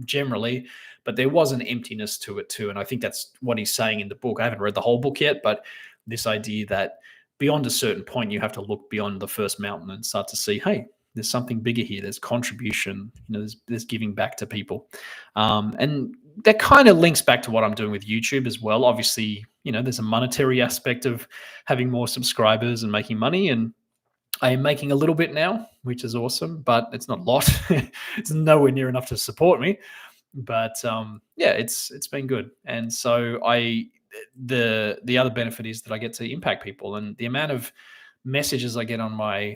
generally. But there was an emptiness to it too, and I think that's what he's saying in the book. I haven't read the whole book yet, but this idea that beyond a certain point, you have to look beyond the first mountain and start to see, hey, there's something bigger here. There's contribution. There's giving back to people, and that kind of links back to what I'm doing with YouTube as well. Obviously, there's a monetary aspect of having more subscribers and making money, and I am making a little bit now, which is awesome, but it's not a lot. It's nowhere near enough to support me. But it's been good, and so the other benefit is that I get to impact people, and the amount of messages I get on my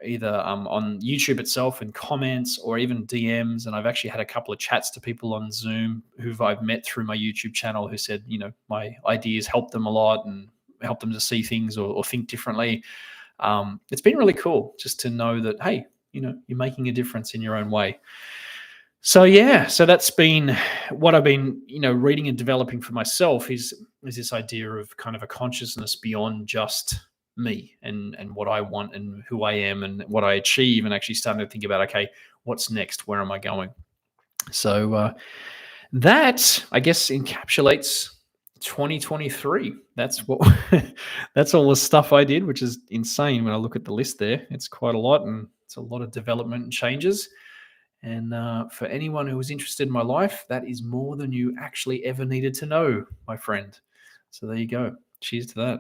either on YouTube itself and comments or even DMs. And I've actually had a couple of chats to people on Zoom who I've met through my YouTube channel who said, my ideas helped them a lot and helped them to see things or think differently. It's been really cool just to know that, hey, you're making a difference in your own way. So that's been what I've been, reading and developing for myself is this idea of kind of a consciousness beyond just me and what I want and who I am and what I achieve, and actually starting to think about, okay, what's next? Where am I going? So that, I guess, encapsulates 2023. That's that's all the stuff I did, which is insane when I look at the list there. It's quite a lot, and it's a lot of development and changes. And for anyone who was interested in my life, that is more than you actually ever needed to know, my friend. So there you go. Cheers to that.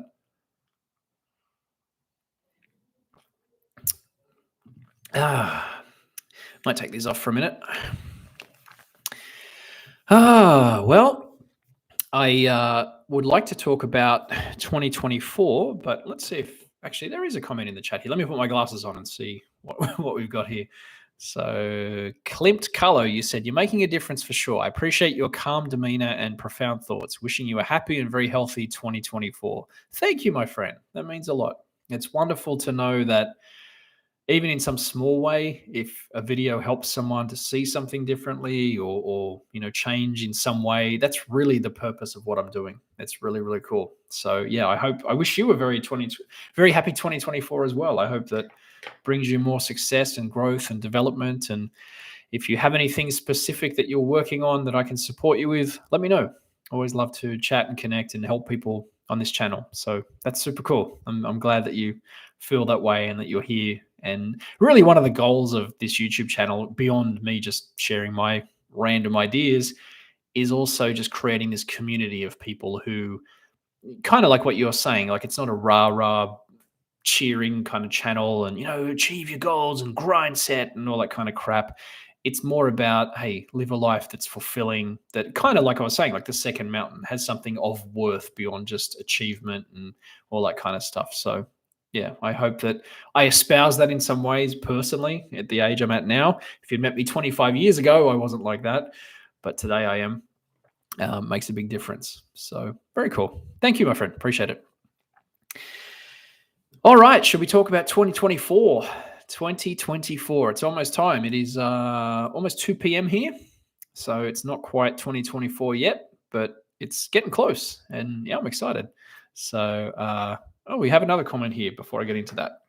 Might take these off for a minute. Well, I would like to talk about 2024, but let's see if actually there is a comment in the chat here. Let me put my glasses on and see what we've got here. So, Klimt Color, you said, you're making a difference for sure. I appreciate your calm demeanor and profound thoughts. Wishing you a happy and very healthy 2024. Thank you, my friend. That means a lot. It's wonderful to know that even in some small way, if a video helps someone to see something differently or change in some way, that's really the purpose of what I'm doing. It's really, really cool. So yeah, I wish you a very happy 2024 as well. I hope that brings you more success and growth and development. And if you have anything specific that you're working on that I can support you with, let me know. Always love to chat and connect and help people on this channel. So that's super cool. I'm glad that you feel that way and that you're here. And really, one of the goals of this YouTube channel, beyond me just sharing my random ideas, is also just creating this community of people who kind of like what you're saying. Like, it's not a rah rah cheering kind of channel and achieve your goals and grind set and all that kind of crap. It's more about, hey, live a life that's fulfilling, that kind of, like I was saying, like the second mountain, has something of worth beyond just achievement and all that kind of stuff. So yeah, I hope that I espouse that in some ways personally at the age I'm at now. If you'd met me 25 years ago, I wasn't like that, but today I am. Makes a big difference. So very cool. Thank you, my friend. Appreciate it. All right, should we talk about 2024? 2024. It's almost time. It is almost 2 p.m. here. So it's not quite 2024 yet, but it's getting close. And yeah, I'm excited. So, we have another comment here before I get into that.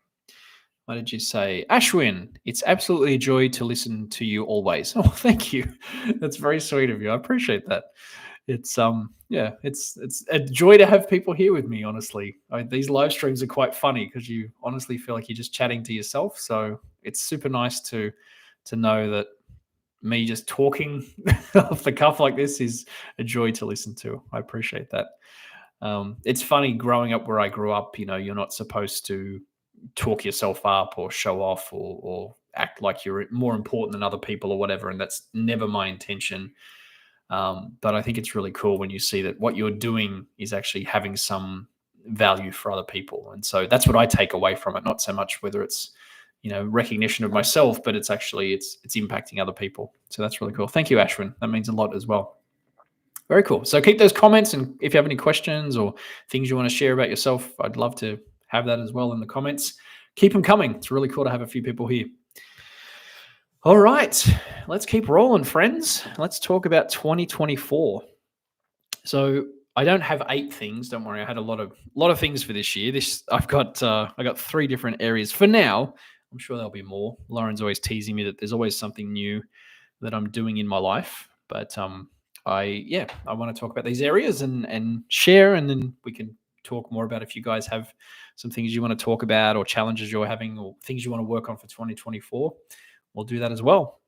What did you say? Ashwin, it's absolutely a joy to listen to you always. Oh, thank you. That's very sweet of you. I appreciate that. It's it's a joy to have people here with me, honestly. These live streams are quite funny because you honestly feel like you're just chatting to yourself. So it's super nice to know that me just talking off the cuff like this is a joy to listen to. I appreciate that. It's funny growing up where I grew up, you're not supposed to talk yourself up or show off or act like you're more important than other people or whatever. And that's never my intention. But I think it's really cool when you see that what you're doing is actually having some value for other people. And so that's what I take away from it. Not so much whether it's, recognition of myself, but it's actually, it's impacting other people. So that's really cool. Thank you, Ashwin. That means a lot as well. Very cool. So keep those comments. And if you have any questions or things you want to share about yourself, I'd love to have that as well in the comments. Keep them coming. It's really cool to have a few people here. All right, let's keep rolling, friends. Let's talk about 2024. So I don't have 8 things. Don't worry, I had a lot of things for this year. I got 3 different areas for now. I'm sure there'll be more. Lauren's always teasing me that there's always something new that I'm doing in my life. But I want to talk about these areas and share, and then we can talk more about if you guys have some things you want to talk about or challenges you're having or things you want to work on for 2024. We'll do that as well.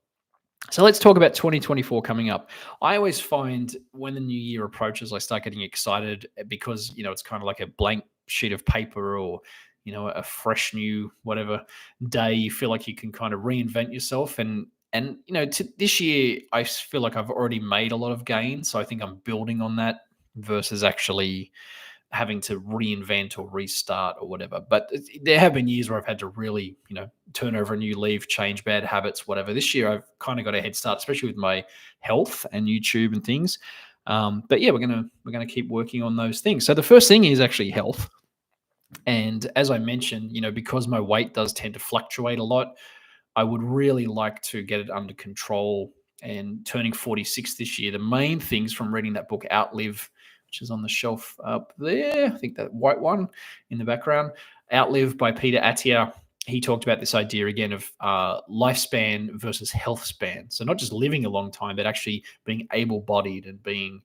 So let's talk about 2024 coming up. I always find when the new year approaches, I start getting excited because, it's kind of like a blank sheet of paper or, a fresh new whatever day. You feel like you can kind of reinvent yourself. And this year, I feel like I've already made a lot of gains. So I think I'm building on that versus actually having to reinvent or restart or whatever. But there have been years where I've had to really, turn over a new leaf, change bad habits, whatever. This year I've kind of got a head start, especially with my health and YouTube and things. But yeah, we're gonna keep working on those things. So the first thing is actually health. And as I mentioned, because my weight does tend to fluctuate a lot, I would really like to get it under control. And turning 46 this year, the main things from reading that book, Outlive, which is on the shelf up there, I think that white one in the background, Outlive by Peter Attia. He talked about this idea again of lifespan versus health span. So not just living a long time, but actually being able-bodied and being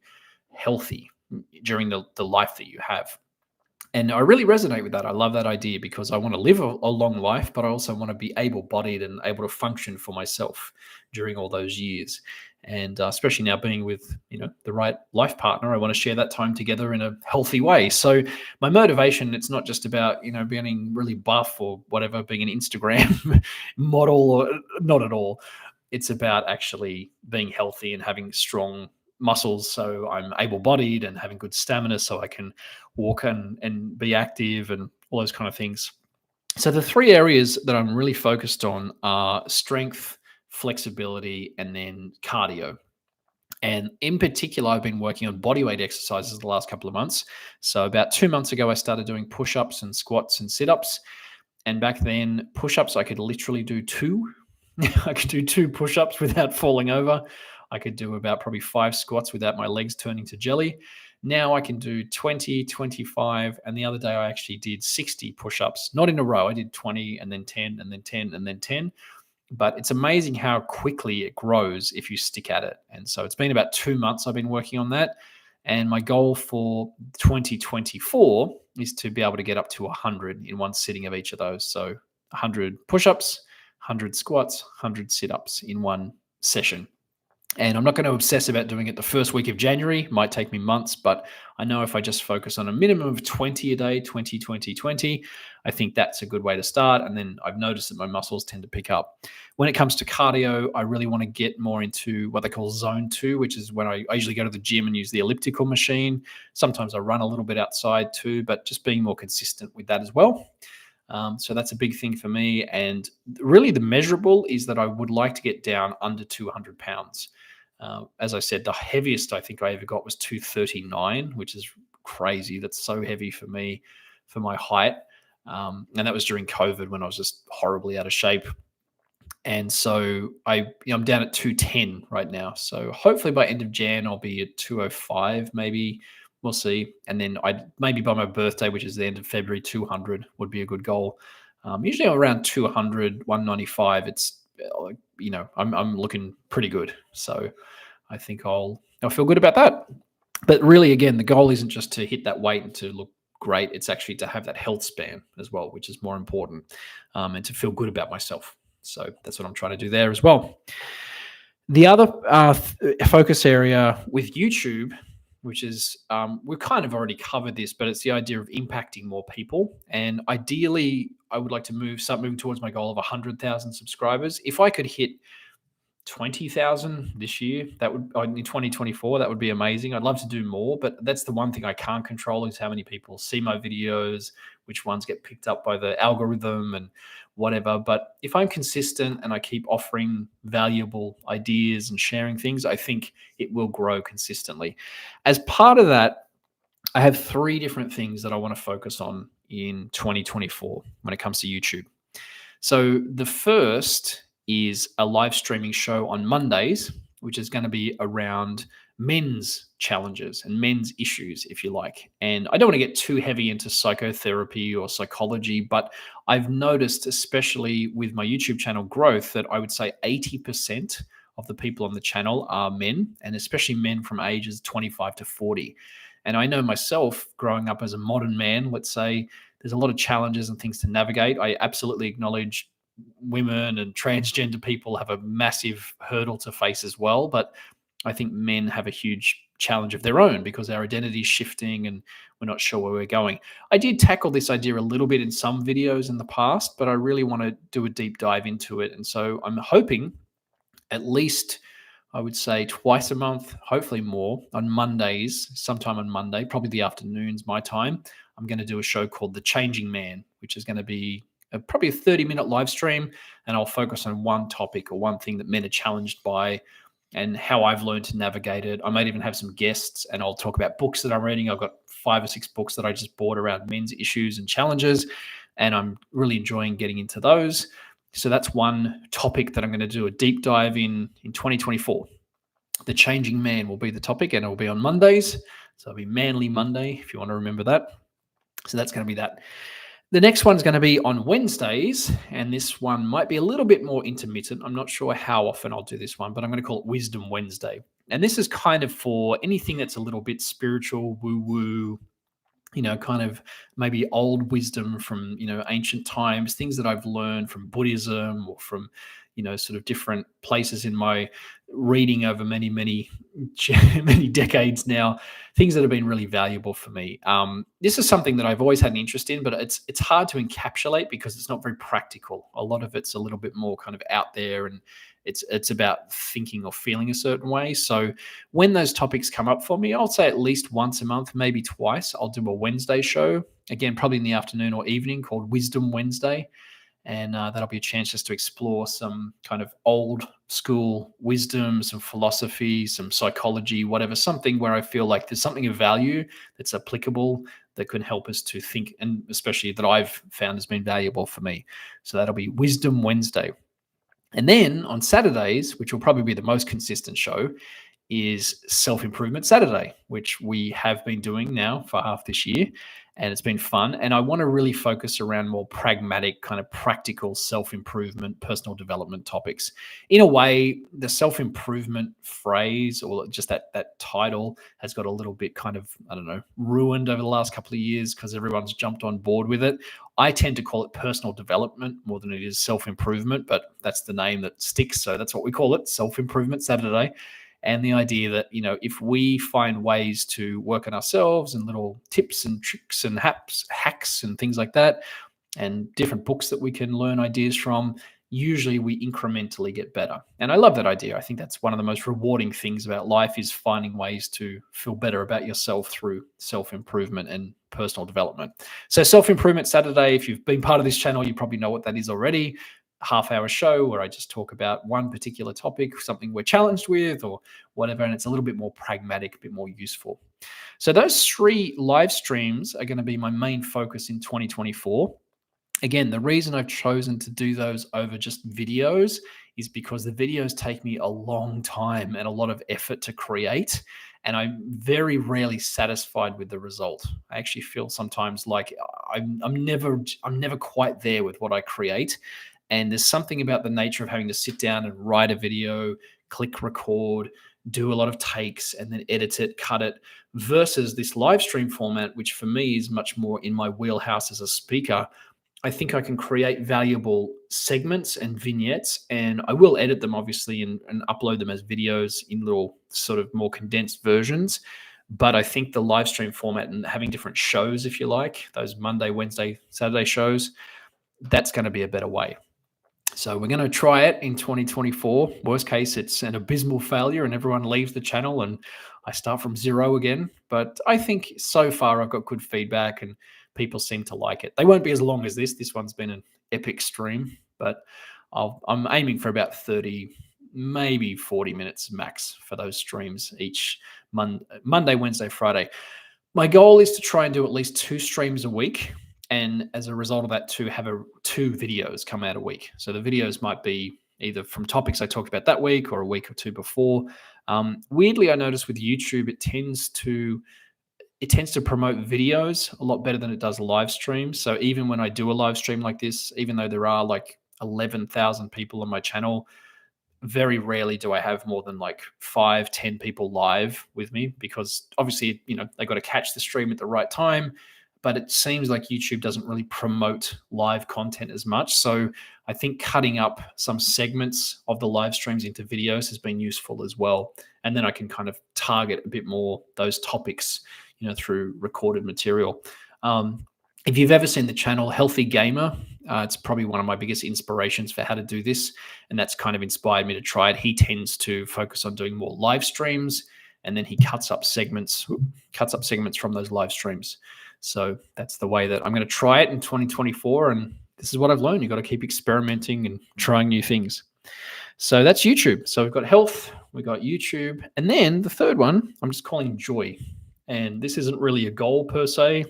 healthy during the life that you have. And I really resonate with that. I love that idea because I want to live a long life, but I also want to be able-bodied and able to function for myself during all those years. And especially now being with, the right life partner, I want to share that time together in a healthy way. So my motivation, it's not just about, being really buff or whatever, being an Instagram model, or not at all. It's about actually being healthy and having strong muscles, so I'm able-bodied and having good stamina so I can walk and be active and all those kind of things. So the 3 areas that I'm really focused on are strength, flexibility, and then cardio. And in particular, I've been working on bodyweight exercises the last couple of months. So about 2 months ago, I started doing push-ups and squats and sit-ups. And back then, push-ups, I could literally do two. I could do two push-ups without falling over. I could do about probably 5 squats without my legs turning to jelly. Now I can do 20, 25, and the other day I actually did 60 push-ups, not in a row. I did 20 and then 10 and then 10 and then 10. But it's amazing how quickly it grows if you stick at it. And so it's been about 2 months I've been working on that. And my goal for 2024 is to be able to get up to 100 in one sitting of each of those. So 100 push-ups, 100 squats, 100 sit-ups in one session. And I'm not going to obsess about doing it the first week of January. It might take me months, but I know if I just focus on a minimum of 20 a day, 20, 20, 20, I think that's a good way to start. And then I've noticed that my muscles tend to pick up. When it comes to cardio, I really want to get more into what they call zone 2, which is when I usually go to the gym and use the elliptical machine. Sometimes I run a little bit outside too, but just being more consistent with that as well. So that's a big thing for me. And really the measurable is that I would like to get down under 200 pounds. As I said, the heaviest I think I ever got was 239, which is crazy. That's so heavy for me, for my height. And that was during COVID when I was just horribly out of shape. And so I'm down at 210 right now. So hopefully by end of Jan, I'll be at 205, maybe. We'll see. And then maybe by my birthday, which is the end of February, 200 would be a good goal. Usually I'm around 200, 195. It's, I'm looking pretty good. So I think I'll feel good about that. But really, again, the goal isn't just to hit that weight and to look great. It's actually to have that health span as well, which is more important, and to feel good about myself. So that's what I'm trying to do there as well. The other focus area with YouTube, which is we've kind of already covered this, but it's the idea of impacting more people. And ideally, I would like to start moving towards my goal of 100,000 subscribers. If I could hit 20,000 this year, that would in 2024, that would be amazing. I'd love to do more, but that's the one thing I can't control is how many people see my videos, which ones get picked up by the algorithm and whatever. But if I'm consistent and I keep offering valuable ideas and sharing things, I think it will grow consistently. As part of that, I have 3 different things that I want to focus on in 2024 when it comes to YouTube. So the first is a live streaming show on Mondays, which is going to be around men's challenges and men's issues, if you like. And I don't want to get too heavy into psychotherapy or psychology, but I've noticed, especially with my YouTube channel growth, that I would say 80% of the people on the channel are men, and especially men from ages 25 to 40. And I know myself growing up as a modern man, let's say, there's a lot of challenges and things to navigate. I absolutely acknowledge women and transgender people have a massive hurdle to face as well. But I think men have a huge challenge of their own because our identity is shifting and we're not sure where we're going. I did tackle this idea a little bit in some videos in the past, but I really want to do a deep dive into it. And so I'm hoping at least, I would say twice a month, hopefully more, on Mondays, sometime on Monday, probably the afternoons, my time, I'm going to do a show called The Changing Man, which is going to be probably a 30-minute live stream, and I'll focus on one topic or one thing that men are challenged by and how I've learned to navigate it. I might even have some guests, and I'll talk about books that I'm reading. I've got 5 or 6 books that I just bought around men's issues and challenges, and I'm really enjoying getting into those. So that's one topic that I'm going to do a deep dive in 2024. The Changing Man will be the topic, and it will be on Mondays. So it'll be Manly Monday, if you want to remember that. So that's going to be that. The next one's going to be on Wednesdays, and this one might be a little bit more intermittent. I'm not sure how often I'll do this one, but I'm going to call it Wisdom Wednesday. And this is kind of for anything that's a little bit spiritual, woo-woo, kind of maybe old wisdom from, ancient times, things that I've learned from Buddhism or from, sort of different places in my reading over many, many, many decades now, things that have been really valuable for me. This is something that I've always had an interest in, but it's hard to encapsulate because it's not very practical. A lot of it's a little bit more kind of out there, and it's about thinking or feeling a certain way. So when those topics come up for me, I'll say at least once a month, maybe twice, I'll do a Wednesday show, again, probably in the afternoon or evening, called Wisdom Wednesday. And that'll be a chance just to explore some kind of old school wisdom, some philosophy, some psychology, whatever, something where I feel like there's something of value that's applicable that can help us to think, and especially that I've found has been valuable for me. So that'll be Wisdom Wednesday. And then on Saturdays, which will probably be the most consistent show, is Self Improvement Saturday, which we have been doing now for half this year. And it's been fun. And I want to really focus around more pragmatic, kind of practical self improvement, personal development topics. In a way, the self improvement phrase or just that title has got a little bit kind of, I don't know, ruined over the last couple of years because everyone's jumped on board with it. I tend to call it personal development more than it is self improvement, but that's the name that sticks. So that's what we call it, Self Improvement Saturday. And the idea that, if we find ways to work on ourselves and little tips and tricks and hacks and things like that, and different books that we can learn ideas from, usually we incrementally get better. And I love that idea. I think that's one of the most rewarding things about life, is finding ways to feel better about yourself through self-improvement and personal development. So Self-Improvement Saturday, if you've been part of this channel, you probably know what that is already. Half-hour show where I just talk about one particular topic, something we're challenged with or whatever, and it's a little bit more pragmatic, a bit more useful. So those 3 live streams are going to be my main focus in 2024. Again, the reason I've chosen to do those over just videos is because the videos take me a long time and a lot of effort to create, and I'm very rarely satisfied with the result. I actually feel sometimes like I'm never quite there with what I create. And there's something about the nature of having to sit down and write a video, click record, do a lot of takes, and then edit it, cut it, versus this live stream format, which for me is much more in my wheelhouse as a speaker. I think I can create valuable segments and vignettes, and I will edit them obviously and upload them as videos in little sort of more condensed versions. But I think the live stream format and having different shows, if you like, those Monday, Wednesday, Saturday shows, that's going to be a better way. So we're going to try it in 2024. Worst case, it's an abysmal failure and everyone leaves the channel and I start from zero again. But I think so far I've got good feedback and people seem to like it. They won't be as long as this. This one's been an epic stream, but I'm aiming for about 30, maybe 40 minutes max for those streams each Monday, Wednesday, Friday. My goal is to try and do at least 2 streams a week. And as a result of that, to have 2 videos come out a week. So the videos might be either from topics I talked about that week or a week or 2 before. Weirdly, I noticed with YouTube, it tends to promote videos a lot better than it does live streams. So even when I do a live stream like this, even though there are like 11,000 people on my channel, very rarely do I have more than like 5-10 people live with me, because obviously, they got to catch the stream at the right time. But it seems like YouTube doesn't really promote live content as much. So I think cutting up some segments of the live streams into videos has been useful as well. And then I can kind of target a bit more those topics, through recorded material. If you've ever seen the channel Healthy Gamer, it's probably one of my biggest inspirations for how to do this. And that's kind of inspired me to try it. He tends to focus on doing more live streams, and then he cuts up segments from those live streams. So that's the way that I'm going to try it in 2024. And this is what I've learned. You've got to keep experimenting and trying new things. So that's YouTube. So we've got health, we've got YouTube. And then the third one, I'm just calling joy. And this isn't really a goal per se.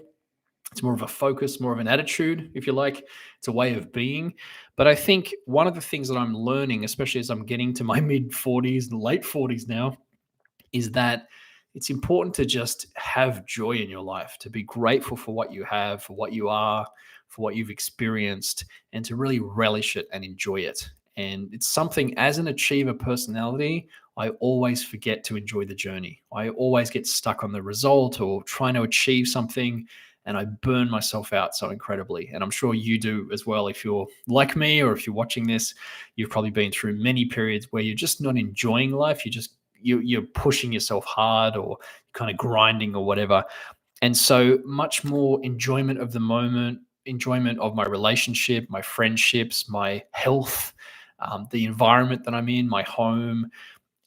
It's more of a focus, more of an attitude, if you like. It's a way of being. But I think one of the things that I'm learning, especially as I'm getting to my mid-40s and late 40s now, is that it's important to just have joy in your life, to be grateful for what you have, for what you are, for what you've experienced, and to really relish it and enjoy it. And it's something, as an achiever personality, I always forget to enjoy the journey. I always get stuck on the result or trying to achieve something, and I burn myself out so incredibly. And I'm sure you do as well. If you're like me, or if you're watching this, you've probably been through many periods where you're just not enjoying life. You're pushing yourself hard, or kind of grinding or whatever. And so much more enjoyment of the moment, enjoyment of my relationship, my friendships, my health, the environment that I'm in, my home,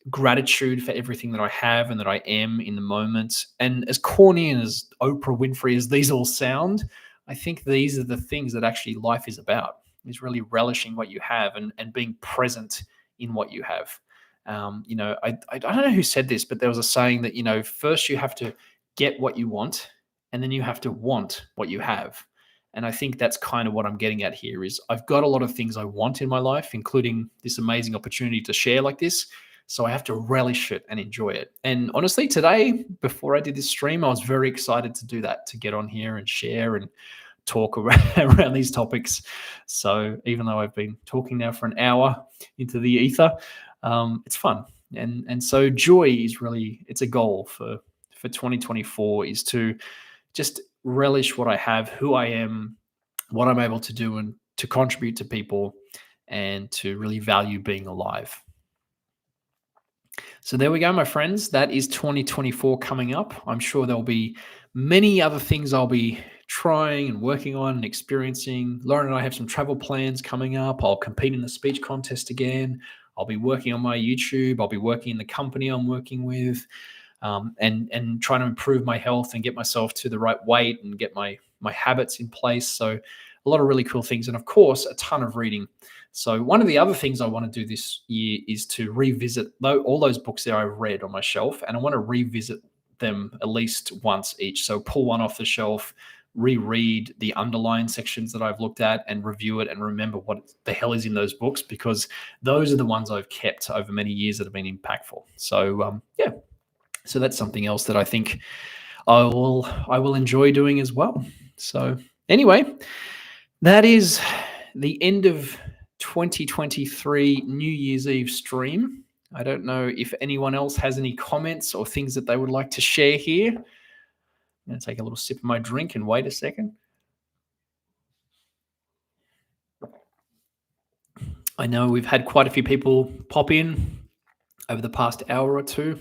gratitude for everything that I have and that I am in the moment. And as corny and as Oprah Winfrey as these all sound, I think these are the things that actually life is about. is really relishing what you have and being present in what you have. I don't know who said this, but there was a saying that, first you have to get what you want, and then you have to want what you have. And I think that's kind of what I'm getting at here is I've got a lot of things I want in my life, including this amazing opportunity to share like this. So I have to relish it and enjoy it. And honestly, today, before I did this stream, I was very excited to do that, to get on here and share and talk around these topics. So even though I've been talking now for an hour into the ether, it's fun. And so joy is really, it's a goal for 2024, is to just relish what I have, who I am, what I'm able to do, and to contribute to people, and to really value being alive. So there we go, my friends. That is 2024 coming up. I'm sure there'll be many other things I'll be trying and working on and experiencing. Lauren and I have some travel plans coming up. I'll compete in the speech contest again. I'll be working on my YouTube. I'll be working in the company I'm working with, and trying to improve my health and get myself to the right weight and get my habits in place. So a lot of really cool things. And of course, a ton of reading. So one of the other things I want to do this year is to revisit all those books that I've read on my shelf, and I want to revisit them at least once each. So pull one off the shelf, reread the underlying sections that I've looked at, and review it and remember what the hell is in those books, because those are the ones I've kept over many years that have been impactful. So so that's something else that I think I will enjoy doing as well. So anyway, that is the end of 2023 New Year's Eve stream. I don't know if anyone else has any comments or things that they would like to share here. I'm going to take a little sip of my drink and wait a second. I know we've had quite a few people pop in over the past hour or two.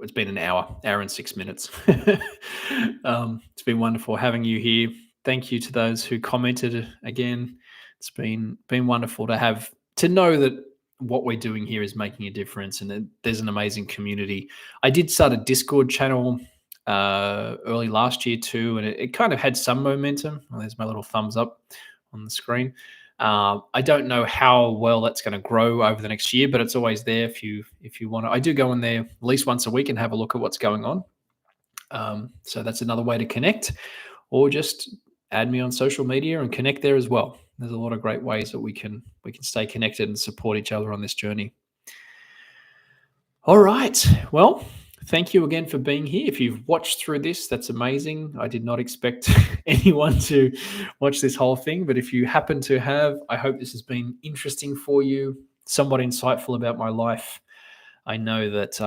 It's been an hour and 6 minutes. It's been wonderful having you here. Thank you to those who commented again. It's been wonderful to know that what we're doing here is making a difference, and that there's an amazing community. I did start a Discord channel early last year too, and it kind of had some momentum. Well, there's my little thumbs up on the screen. I don't know how well that's going to grow over the next year, but it's always there if you want to. I do go in there at least once a week and have a look at what's going on. So that's another way to connect, or just add me on social media and connect there as well. There's a lot of great ways that we can stay connected and support each other on this journey. All right. Well, thank you again for being here. If you've watched through this, that's amazing. I did not expect anyone to watch this whole thing, but if you happen to have, I hope this has been interesting for you, somewhat insightful about my life. I know that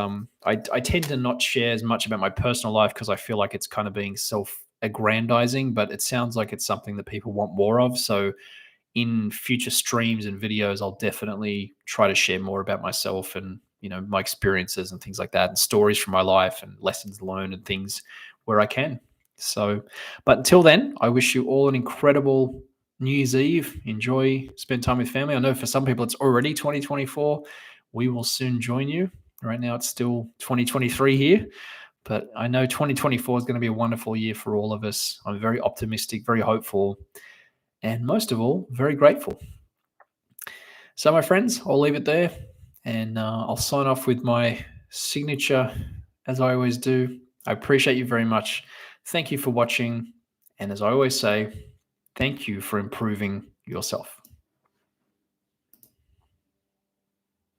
I tend to not share as much about my personal life because I feel like it's kind of being self-aggrandizing, but it sounds like it's something that people want more of. So in future streams and videos, I'll definitely try to share more about myself and my experiences and things like that, and stories from my life and lessons learned and things where I can. So, but until then, I wish you all an incredible New Year's Eve. Enjoy, spend time with family. I know for some people it's already 2024. We will soon join you. Right now it's still 2023 here, but I know 2024 is going to be a wonderful year for all of us. I'm very optimistic, very hopeful, and most of all, very grateful. So my friends, I'll leave it there. And I'll sign off with my signature, as I always do. I appreciate you very much. Thank you for watching. And as I always say, thank you for improving yourself.